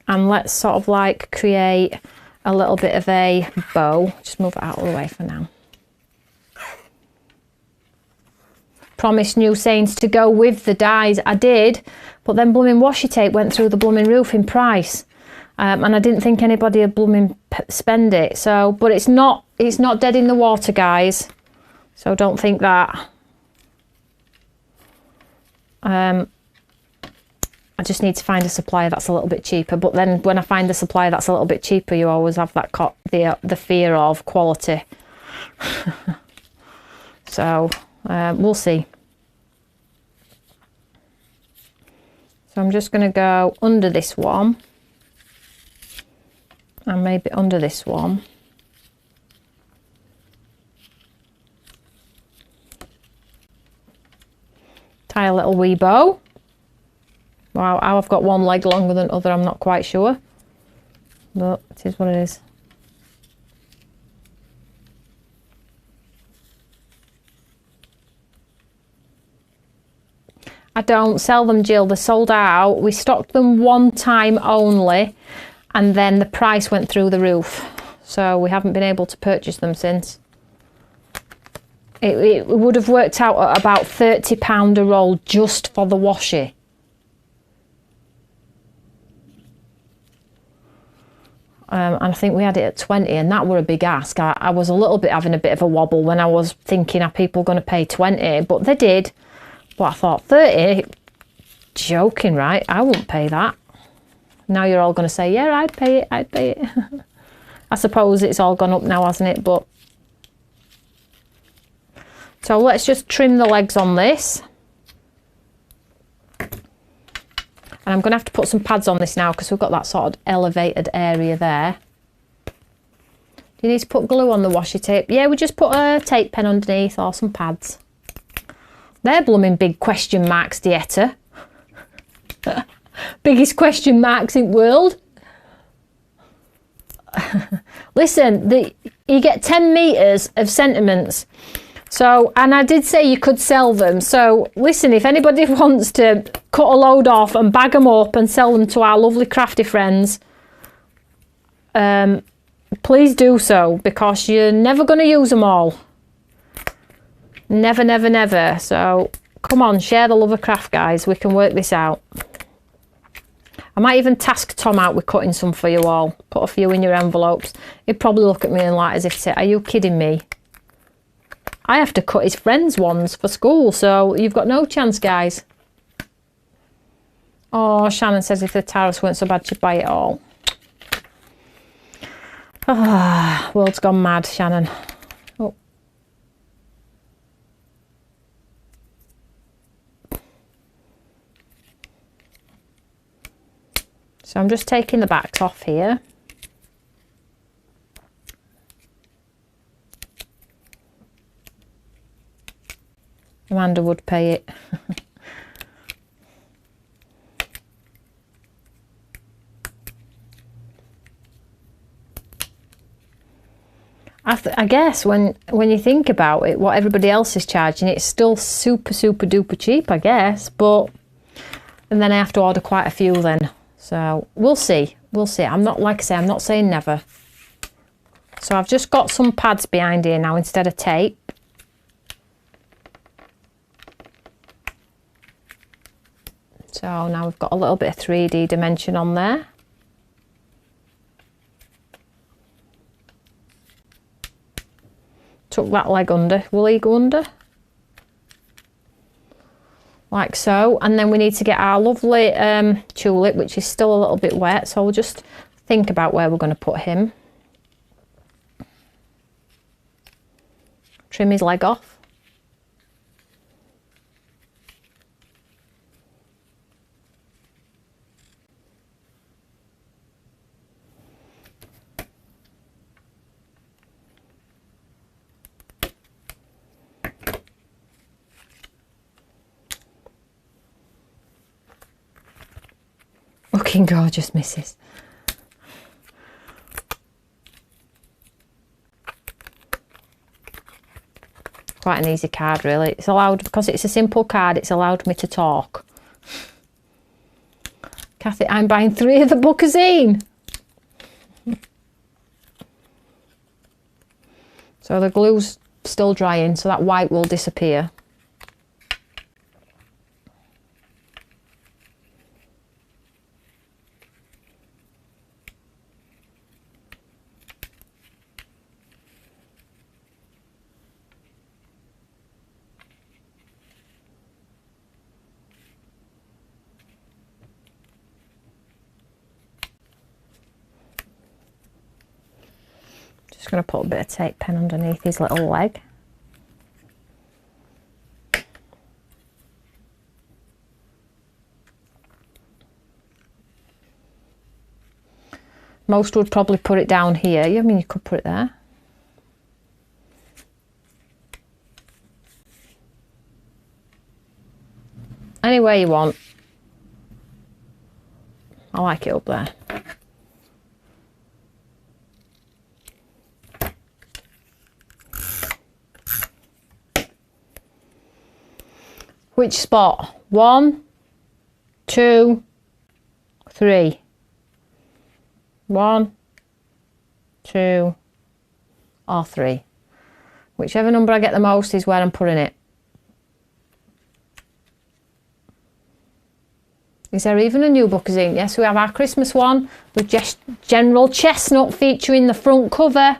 And let's sort of like create a little bit of a bow. Just move it out of the way for now. Promised new sayings to go with the dies. I did, but then blooming washi tape went through the blooming roof in price. And I didn't think anybody would blooming spend it. So, but it's not dead in the water, guys. So don't think that. I just need to find a supplier that's a little bit cheaper. But then when I find a supplier that's a little bit cheaper, you always have that the fear of quality. So we'll see. So I'm just going to go under this one. And maybe under this one. Tie a little wee bow. Wow, how I've got one leg longer than other, I'm not quite sure. But it is what it is. I don't sell them, Jill. They're sold out. We stocked them one time only, and then the price went through the roof. So we haven't been able to purchase them since. It would have worked out at about £30 a roll just for the washi. And I think we had it at 20, and that were a big ask. I was a little bit having a bit of a wobble when I was thinking, are people going to pay 20? But they did. But I thought 30, joking, right? I wouldn't pay that. Now you're all going to say, yeah, I'd pay it, I'd pay it. I suppose it's all gone up now, hasn't it? But so let's just trim the legs on this. And I'm going to have to put some pads on this now because we've got that sort of elevated area there. Do you need to put glue on the washi tape? Yeah, we just put a tape pen underneath or some pads. They're blooming big question marks, Dieta. Biggest question marks in the world. Listen, you get 10 metres of sentiments. So, and I did say you could sell them. So, listen, if anybody wants to cut a load off and bag them up and sell them to our lovely crafty friends, please do so, because you're never going to use them all. Never, never, never. So, come on, share the love of craft, guys. We can work this out. I might even task Tom out with cutting some for you all. Put a few in your envelopes. He'd probably look at me and like as if to say, are you kidding me? I have to cut his friends' ones for school, so you've got no chance, guys. Oh, Shannon says if the tariffs weren't so bad, she'd buy it all. Ah, world's gone mad, Shannon. Oh. So I'm just taking the backs off here. Amanda would pay it. I guess when you think about it, what everybody else is charging, it's still super, super duper cheap, I guess. But, and then I have to order quite a few then. So we'll see. We'll see. I'm not, like I say, I'm not saying never. So I've just got some pads behind here now instead of tape. So now we've got a little bit of 3D dimension on there. Tuck that leg under. Will he go under? Like so. And then we need to get our lovely tulip, which is still a little bit wet. So we'll just think about where we're going to put him. Trim his leg off. Looking gorgeous, missus. Quite an easy card, really. It's allowed, because it's a simple card, it's allowed me to talk. Kathy, I'm buying 3 of the bookazine. So the glue's still drying, so that white will disappear. Just going to put a bit of tape pen underneath his little leg. Most would probably put it down here. I mean, you could put it there. Anywhere you want. I like it up there. Which spot? 1, 2, 3. 1, 2, or 3. Whichever number I get the most is where I'm putting it. Is there even a new book of ink? Yes, we have our Christmas one with just General Chestnut featuring the front cover.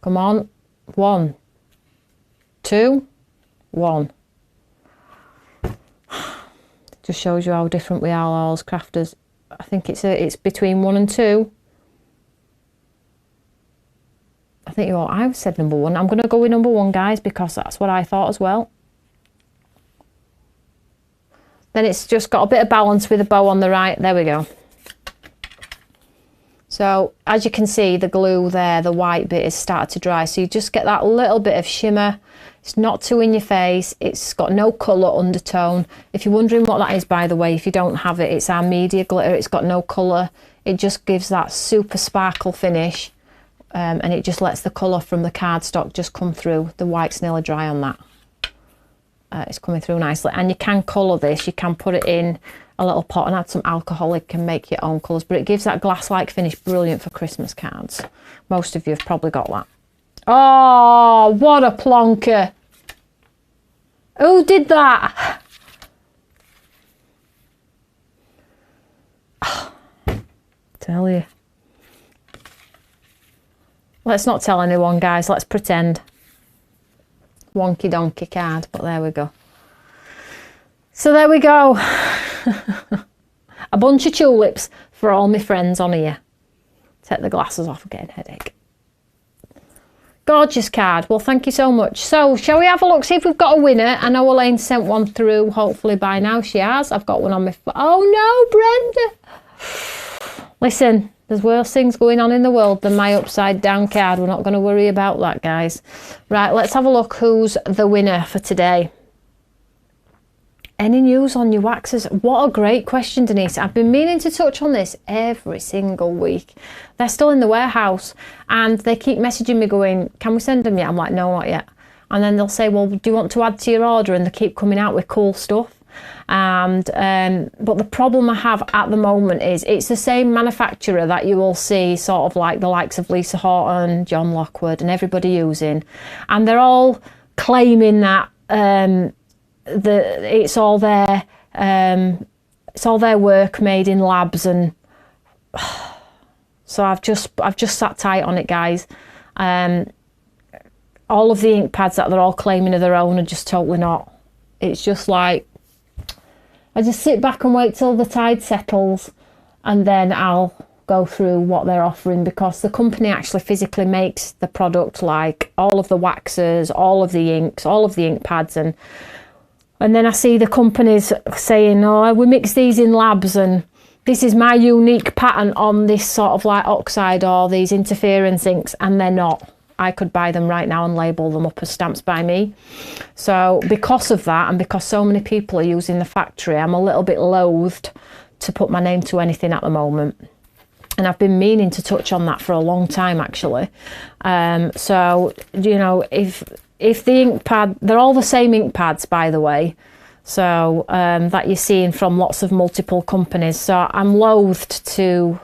Come on. 1, 2, 1. Just shows you how different we are all as crafters. I think it's between 1 and 2. I think I said number 1. I'm going to go with number 1, guys, because that's what I thought as well. Then it's just got a bit of balance with a bow on the right. There we go. So as you can see, the glue there, the white bit, has started to dry. So you just get that little bit of shimmer. It's not too in your face. It's got no colour undertone. If you're wondering what that is, by the way, if you don't have it, it's our media glitter. It's got no colour. It just gives that super sparkle finish. And it just lets the colour from the cardstock just come through. The white's nearly dry on that. It's coming through nicely. And you can colour this. You can put it in a little pot and add some alcohol. It can make your own colours. But it gives that glass-like finish. Brilliant for Christmas cards. Most of you have probably got that. Oh, what a plonker. Who did that? Tell you. Let's not tell anyone, guys. Let's pretend. Wonky donkey card, but there we go. So there we go. A bunch of tulips for all my friends on here. Take the glasses off, getting a headache. Gorgeous card. Well, thank you so much. So, shall we have a look, see if we've got a winner? I know Elaine sent one through, hopefully by now she has. I've got one on my phone. Oh no, Brenda. Listen. There's worse things going on in the world than my upside down card. We're not going to worry about that, guys. Right, let's have a look who's the winner for today. Any news on your waxes? What a great question, Denise. I've been meaning to touch on this every single week. They're still in the warehouse and they keep messaging me going, can we send them yet? I'm like, no, not yet. And then they'll say, well, do you want to add to your order? And they keep coming out with cool stuff. And but the problem I have at the moment is it's the same manufacturer that you will see sort of like the likes of Lisa Horton, John Lockwood and everybody using, and they're all claiming that it's all their work made in labs, and so I've just sat tight on it, guys. All of the ink pads that they're all claiming are their own are just totally not. It's just like I just sit back and wait till the tide settles and then I'll go through what they're offering, because the company actually physically makes the product, like all of the waxes, all of the inks, all of the ink pads, and then I see the companies saying, oh, we mix these in labs and this is my unique pattern on this sort of like oxide or these interference inks, and they're not. I could buy them right now and label them up as stamps by me. So because of that, and because so many people are using the factory, I'm a little bit loathed to put my name to anything at the moment. And I've been meaning to touch on that for a long time, actually. So, you know, if the ink pad, they're all the same ink pads, by the way. So that you're seeing from lots of multiple companies. So I'm loathed to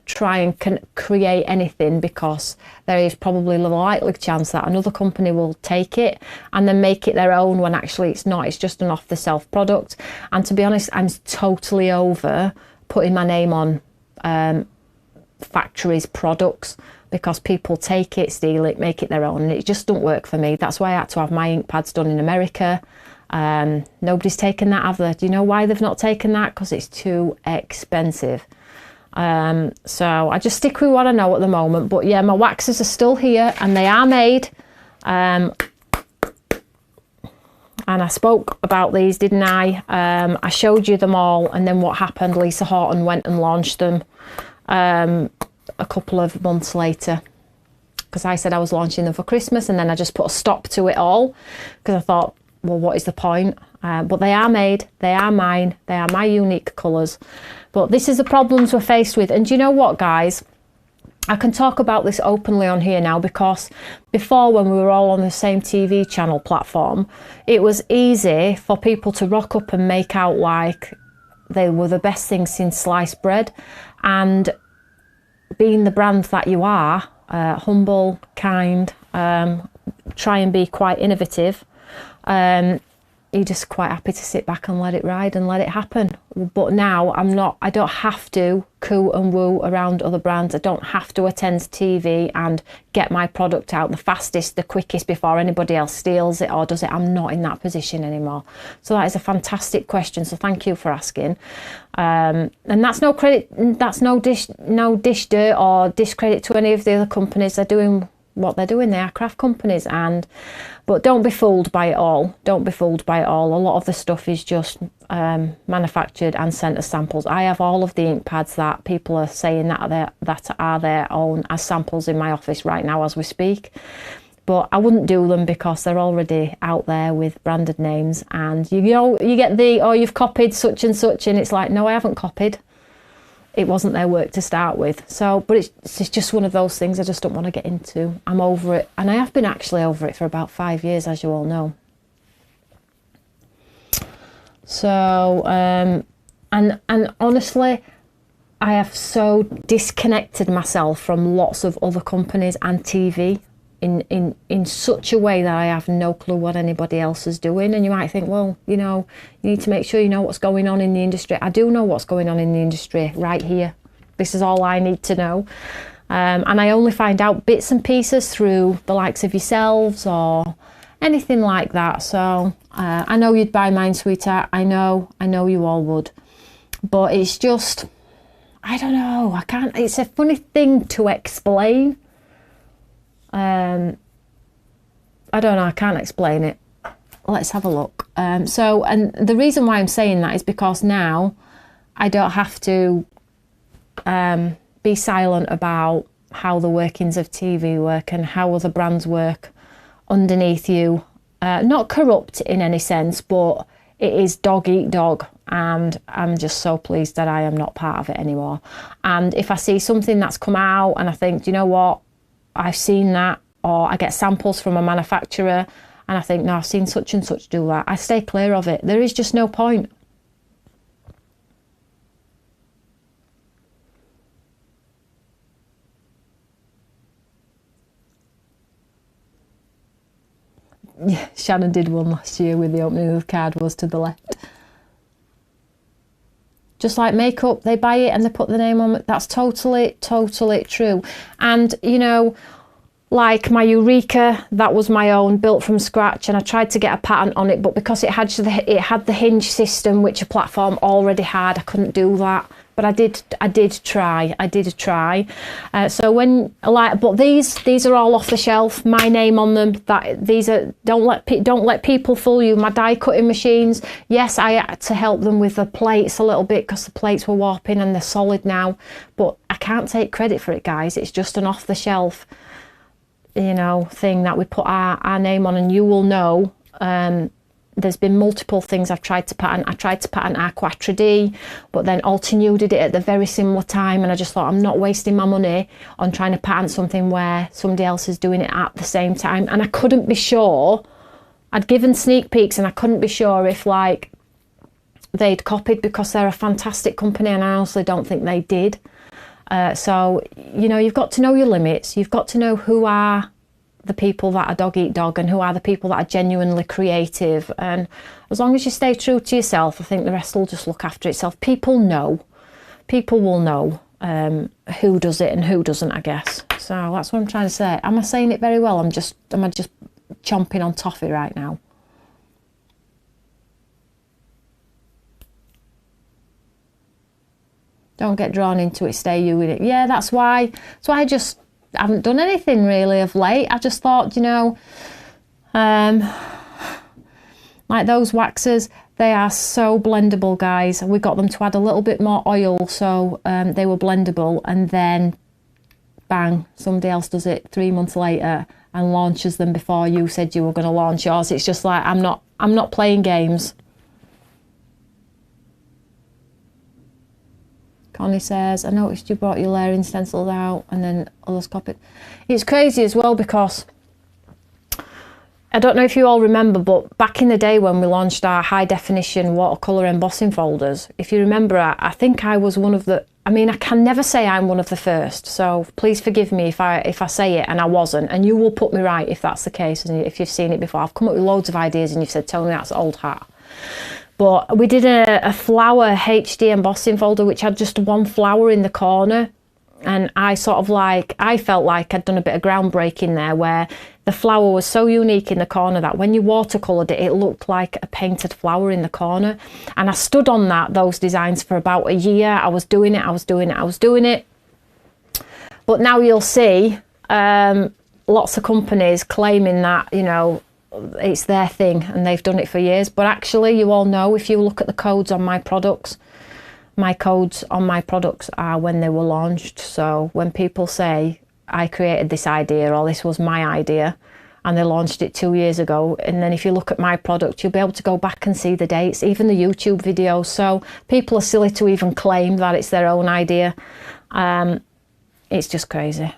try and create anything, because there is probably a likely chance that another company will take it and then make it their own, when actually it's not. It's just an off-the-shelf product. And to be honest, I'm totally over putting my name on factories' products, because people take it, steal it, make it their own, and it just doesn't work for me. That's why I had to have my ink pads done in America. Nobody's taken that, have they? Do you know why they've not taken that? Because it's too expensive. So I just stick with what I know at the moment. But yeah, my waxes are still here and they are made. And I spoke about these, didn't I? I showed you them all, and then what happened? Lisa Horton went and launched them a couple of months later, because I said I was launching them for Christmas, and then I just put a stop to it all, because I thought, well, what is the point? But they are made, they are mine, they are my unique colours. But this is the problems we're faced with. And do you know what, guys? I can talk about this openly on here now, because before, when we were all on the same TV channel platform, it was easy for people to rock up and make out like they were the best thing since sliced bread. And being the brand that you are, humble, kind, try and be quite innovative, you're just quite happy to sit back and let it ride and let it happen. But now I don't have to coo and woo around other brands. I don't have to attend TV and get my product out the fastest, the quickest, before anybody else steals it or does it. I'm not in that position anymore. So that is a fantastic question. So thank you for asking. And that's no credit, that's no dish dirt or discredit to any of the other companies. They're doing what they're doing. They are craft companies, but don't be fooled by it all. Don't be fooled by it all. A lot of the stuff is just manufactured and sent as samples. I have all of the ink pads that people are saying that are their own as samples in my office right now as we speak, but I wouldn't do them because they're already out there with branded names. And you get you've copied such and such, and it's like, no, I haven't copied. It wasn't their work to start with. So, but it's just one of those things I just don't want to get into. I'm over it, and I have been actually over it for about 5 years, as you all know. So, and honestly, I have so disconnected myself from lots of other companies and TV in such a way that I have no clue what anybody else is doing. And you might think, well, you need to make sure you know what's going on in the industry. I do know what's going on in the industry right here. This is all I need to know. And I only find out bits and pieces through the likes of yourselves or anything like that. So I know you'd buy mine, sweetheart. I know you all would. But it's just, I don't know. It's a funny thing to explain. I don't know, I can't explain it. Let's have a look. And the reason why I'm saying that is because now I don't have to be silent about how the workings of TV work and how other brands work underneath you. Not corrupt in any sense, but it is dog eat dog, and I'm just so pleased that I am not part of it anymore. And if I see something that's come out and I think, do you know what, I've seen that, or I get samples from a manufacturer and I think, no, I've seen such and such do that, I stay clear of it. There is just no point. Yeah, Shannon did one last year with the opening of the card was to the left. Just like makeup, they buy it and they put the name on it. That's totally true. And, like my Eureka, that was my own, built from scratch, and I tried to get a patent on it, but because it had the hinge system, which a platform already had, I couldn't do that. But I did try. So but these are all off the shelf. My name on them. Don't let people fool you. My die cutting machines. Yes, I had to help them with the plates a little bit because the plates were warping and they're solid now. But I can't take credit for it, guys. It's just an off the shelf, thing that we put our name on, and you will know. There's been multiple things I've tried to patent. I tried to patent our Quattro D, but then Altenew did it at the very similar time, and I just thought, I'm not wasting my money on trying to patent something where somebody else is doing it at the same time. And I couldn't be sure. I'd given sneak peeks and I couldn't be sure if they'd copied, because they're a fantastic company and I honestly don't think they did. So you've got to know your limits. You've got to know who are the people that are dog eat dog and who are the people that are genuinely creative. And as long as you stay true to yourself, I think the rest will just look after itself. People will know who does it and who doesn't, I guess. So that's what I'm trying to say. Am I saying it very well? Am I just chomping on toffee right now? Don't get drawn into it, stay you with it. Yeah, that's why. So I just haven't done anything really of late. I just thought, like those waxers, they are so blendable, guys. We got them to add a little bit more oil, so they were blendable, and then bang, somebody else does it 3 months later and launches them before you said you were going to launch yours. It's just like, I'm not playing games. Connie says, I noticed you brought your layering stencils out and then others copied. It's crazy as well because I don't know if you all remember, but back in the day when we launched our high definition watercolour embossing folders, if you remember, I think I was one of the, I mean, I can never say I'm one of the first, so please forgive me if I say it and I wasn't, and you will put me right if that's the case and if you've seen it before. I've come up with loads of ideas and you've said, Tony, that's old hat. But we did a flower HD embossing folder which had just one flower in the corner, and I felt like I'd done a bit of groundbreaking there, where the flower was so unique in the corner that when you watercoloured it, it looked like a painted flower in the corner. And I stood on those designs for about a year. I was doing it. But now you'll see lots of companies claiming that, you know, it's their thing and they've done it for years. But actually, you all know, if you look at the codes on my products, my codes on my products are when they were launched. So when people say I created this idea or this was my idea and they launched it 2 years ago, and then if you look at my product, you'll be able to go back and see the dates, even the YouTube videos. So people are silly to even claim that it's their own idea. It's just crazy.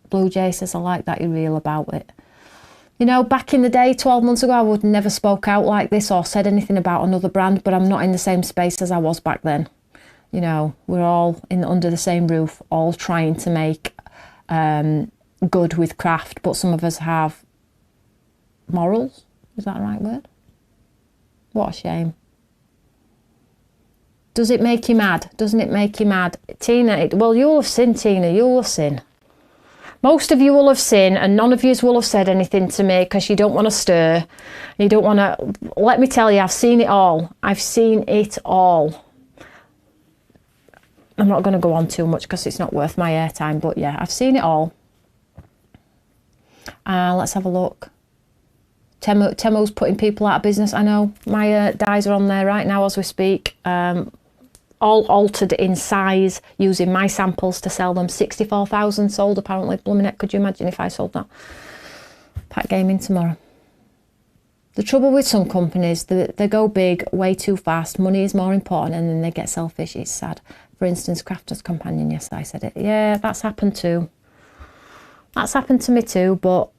Blue Jay says, I like that you're real about it. You know, back in the day, 12 months ago, I would never spoke out like this or said anything about another brand, but I'm not in the same space as I was back then. You know, we're all under the same roof, all trying to make good with craft, but some of us have morals. Is that the right word? What a shame. Does it make you mad? Doesn't it make you mad? Tina, well, you'll have seen, Tina, you'll have seen. Most of you will have seen, and none of you will have said anything to me because you don't want to stir. You don't want to... Let me tell you, I've seen it all. I've seen it all. I'm not going to go on too much because it's not worth my airtime, but yeah, I've seen it all. Let's have a look. Temu's putting people out of business. I know. My dies are on there right now as we speak. All altered in size, using my samples to sell them. 64,000 sold apparently. Blooming heck, could you imagine if I sold that? Pack Gaming tomorrow. The trouble with some companies, they go big way too fast. Money is more important, and then they get selfish. It's sad. For instance, Crafter's Companion. Yes, I said it. Yeah, that's happened too. That's happened to me too, but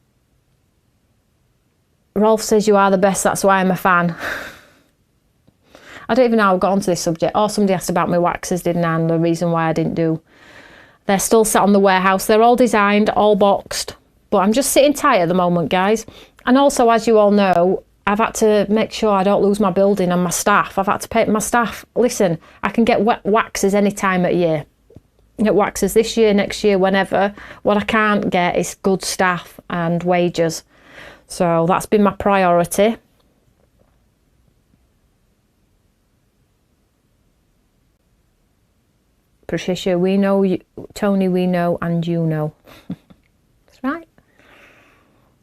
Rolf says you are the best, that's why I'm a fan. I don't even know how I got onto this subject. Or somebody asked about my waxes, didn't I? And the reason why I didn't do. They're still sat on the warehouse. They're all designed, all boxed. But I'm just sitting tight at the moment, guys. And also, as you all know, I've had to make sure I don't lose my building and my staff. I've had to pay my staff. Listen, I can get waxes any time of year. Get waxes this year, next year, whenever. What I can't get is good staff and wages. So that's been my priority. Patricia, we know you, Tony, we know, and you know. That's right.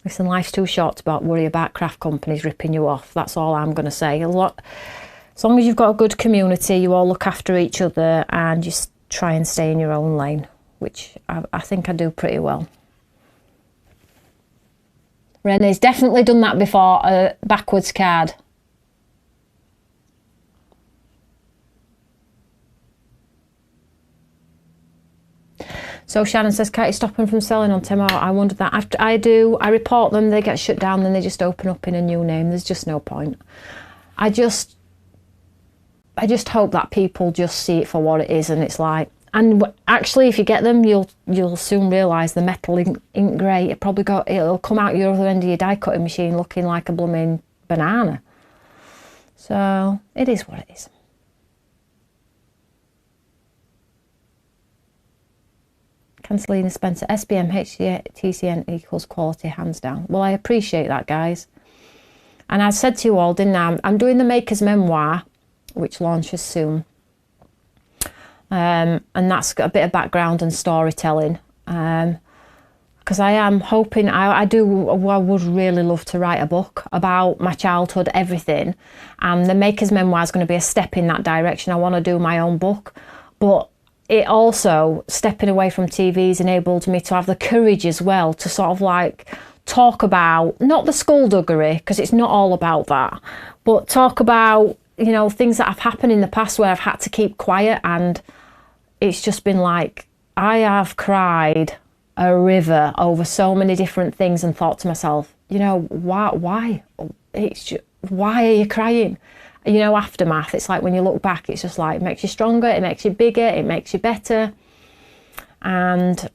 Listen, life's too short to worry about craft companies ripping you off. That's all I'm going to say. As long as you've got a good community, you all look after each other and just try and stay in your own lane, which I think I do pretty well. Renee's definitely done that before, a backwards card. So Shannon says, can't you stop them from selling on Temu? I wondered that. After I report them, they get shut down, then they just open up in a new name. There's just no point. I just hope that people just see it for what it is, and it's like, and actually if you get them, you'll soon realise the metal ink grey, it'll come out your other end of your die cutting machine looking like a blooming banana. So it is what it is. Cancelina Spencer, SBM HTCN equals quality, hands down. Well, I appreciate that, guys. And I said to you all, didn't I? I'm doing the Maker's Memoir, which launches soon. And that's got a bit of background and storytelling. Because I am hoping, I would really love to write a book about my childhood, everything. And the Maker's Memoir is going to be a step in that direction. I want to do my own book. But it also, stepping away from TV's enabled me to have the courage as well to sort of like talk about, not the skullduggery, because it's not all about that, but talk about, you know, things that have happened in the past where I've had to keep quiet, and it's just been like, I have cried a river over so many different things and thought to myself, you know, why? It's just, why are you crying? You know, aftermath, it's like when you look back, it's just like, it makes you stronger, it makes you bigger, it makes you better. And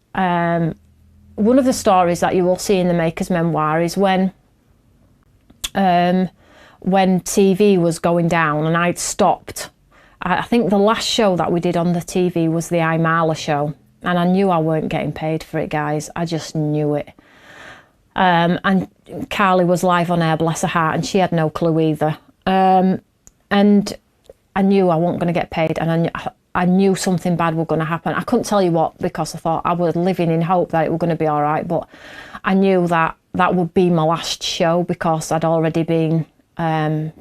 one of the stories that you will see in the Maker's Memoir is when TV was going down and I'd stopped. I think the last show that we did on the TV was the Imala show, and I knew I weren't getting paid for it, guys. I just knew it. And Carly was live on air, bless her heart, and she had no clue either. And I knew I wasn't going to get paid, and I knew something bad was going to happen. I couldn't tell you what, because I thought I was living in hope that it was going to be all right, but I knew that that would be my last show, because I'd already been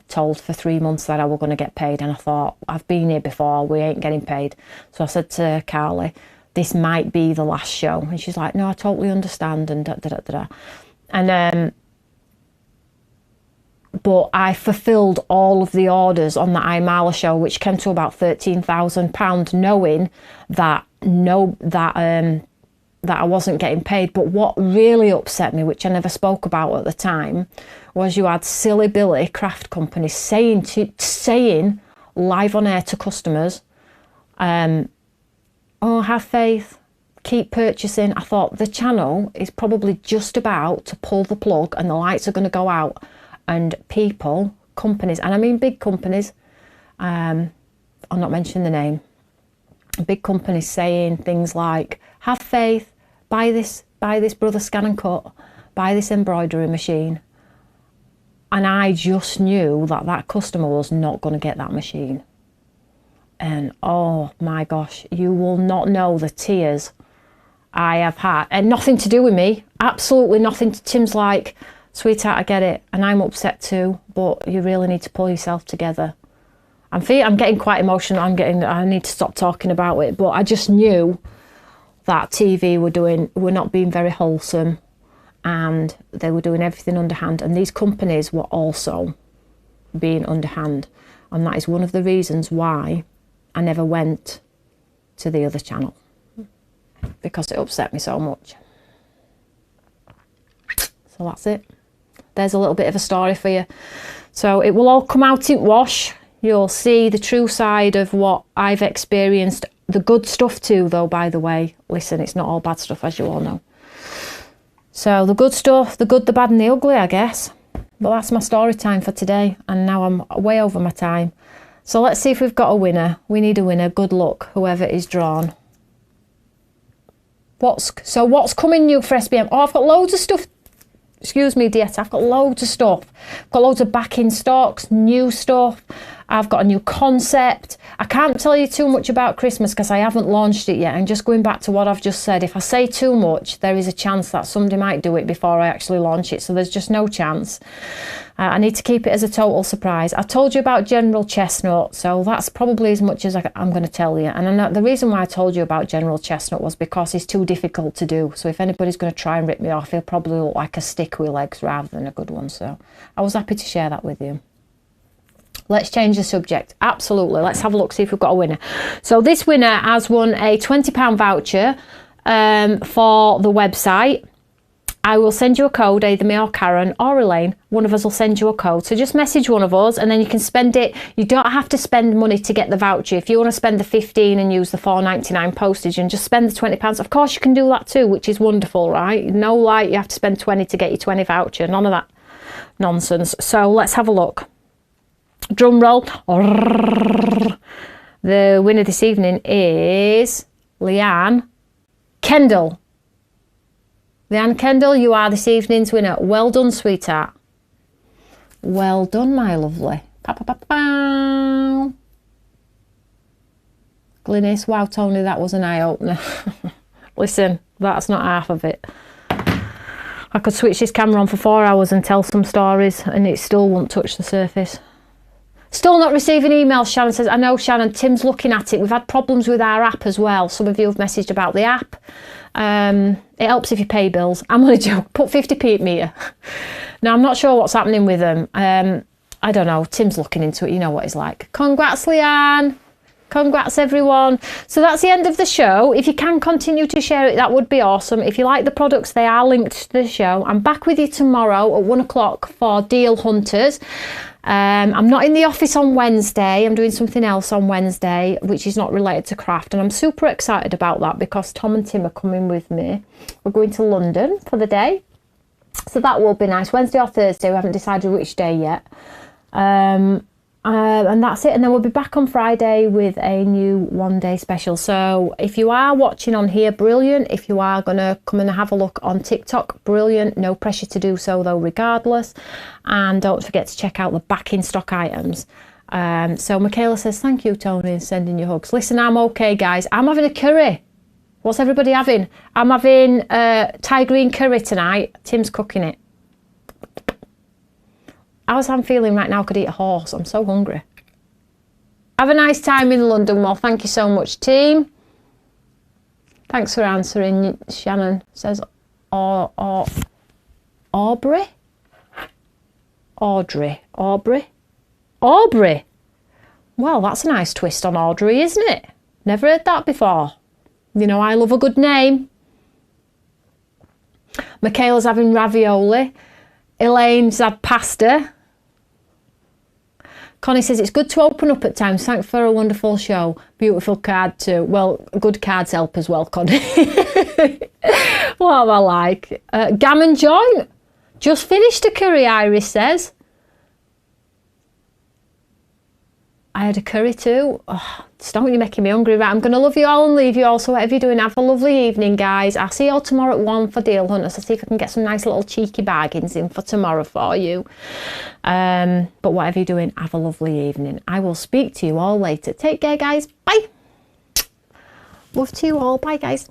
told for 3 months that I was going to get paid, and I thought, I've been here before, we ain't getting paid. So I said to Carly, this might be the last show, and she's like, no, I totally understand, and da-da-da-da. And but I fulfilled all of the orders on the Imala show, which came to about £13,000, knowing that that I wasn't getting paid. But what really upset me, which I never spoke about at the time, was you had silly Billy craft companies saying live on air to customers, oh, have faith, keep purchasing. I thought, the channel is probably just about to pull the plug and the lights are going to go out, and people, companies, and I mean big companies, I'm not mentioning the name, big companies saying things like, have faith, buy this Brother Scan and Cut, buy this embroidery machine. And I just knew that that customer was not going to get that machine. And oh my gosh, you will not know the tears I have had, and nothing to do with me, absolutely nothing. Tim's like, sweetheart, I get it, and I'm upset too, but you really need to pull yourself together. I'm getting quite emotional. I need to stop talking about it, but I just knew that TV were not being very wholesome, and they were doing everything underhand, and these companies were also being underhand, and that is one of the reasons why I never went to the other channel, because it upset me so much. So that's it. There's a little bit of a story for you. So it will all come out in wash. You'll see the true side of what I've experienced. The good stuff too, though, by the way. Listen, it's not all bad stuff, as you all know. So the good stuff, the good, the bad and the ugly, I guess. But that's my story time for today. And now I'm way over my time. So let's see if we've got a winner. We need a winner. Good luck, whoever is drawn. What's coming new for SBM? Oh, I've got loads of stuff. Excuse me, Dieta, I've got loads of stuff. I've got loads of back in stocks, new stuff. I've got a new concept. I can't tell you too much about Christmas because I haven't launched it yet. And just going back to what I've just said, if I say too much, there is a chance that somebody might do it before I actually launch it. So there's just no chance. I need to keep it as a total surprise. I told you about General Chestnut, so that's probably as much as I'm going to tell you. And I know the reason why I told you about General Chestnut was because he's too difficult to do. So if anybody's going to try and rip me off, he'll probably look like a stick with legs rather than a good one. So I was happy to share that with you. Let's change the subject. Absolutely. Let's have a look, see if we've got a winner. So this winner has won a £20 voucher for the website. I will send you a code, either me or Karen or Elaine. One of us will send you a code. So just message one of us and then you can spend it. You don't have to spend money to get the voucher. If you want to spend the 15 and use the £4.99 postage and just spend the £20, of course you can do that too, which is wonderful, right? No, like you have to spend 20 to get your 20 voucher. None of that nonsense. So let's have a look. Drum roll. The winner this evening is Leanne Kendall. Leanne Kendall, you are this evening's winner. Well done, sweetheart. Well done, my lovely. Pa-pa-pa-pa. Glynis, wow, Tony, that was an eye-opener. Listen, that's not half of it. I could switch this camera on for 4 hours and tell some stories and it still won't touch the surface. Still not receiving emails, Shannon says. I know, Shannon, Tim's looking at it. We've had problems with our app as well. Some of you have messaged about the app. It helps if you pay bills. I'm only joking. Put 50p at meter. Now, I'm not sure what's happening with them. I don't know. Tim's looking into it. You know what he's like. Congrats, Leanne. Congrats, everyone. So that's the end of the show. If you can continue to share it, that would be awesome. If you like the products, they are linked to the show. I'm back with you tomorrow at 1 o'clock for Deal Hunters. I'm not in the office on Wednesday. I'm doing something else on Wednesday, which is not related to craft. And I'm super excited about that because Tom and Tim are coming with me. We're going to London for the day. So that will be nice. Wednesday or Thursday. We haven't decided which day yet. And that's it. And then we'll be back on Friday with a new one-day special. So if you are watching on here, brilliant. If you are going to come and have a look on TikTok, brilliant. No pressure to do so, though, regardless. And don't forget to check out the back in stock items. So Michaela says, thank you, Tony, and sending you hugs. Listen, I'm okay, guys. I'm having a curry. What's everybody having? I'm having Thai green curry tonight. Tim's cooking it. As I'm feeling right now, I could eat a horse. I'm so hungry. Have a nice time in London. Well, thank you so much, team. Thanks for answering. Shannon says, Aubrey? Audrey. Aubrey? Aubrey? Well, that's a nice twist on Audrey, isn't it? Never heard that before. You know, I love a good name. Michaela's having ravioli. Elaine's had pasta. Connie says, it's good to open up at times. Thanks for a wonderful show. Beautiful card too. Well, good cards help as well, Connie. What am I like? Gammon joint. Just finished a curry, Iris says. I had a curry too. Oh, stop, you're making me hungry. Right, I'm going to love you all and leave you all. So whatever you're doing, have a lovely evening, guys. I'll see you all tomorrow at 1 for Deal Hunters. I'll see if I can get some nice little cheeky bargains in for tomorrow for you. But whatever you're doing, have a lovely evening. I will speak to you all later. Take care, guys. Bye. Love to you all. Bye, guys.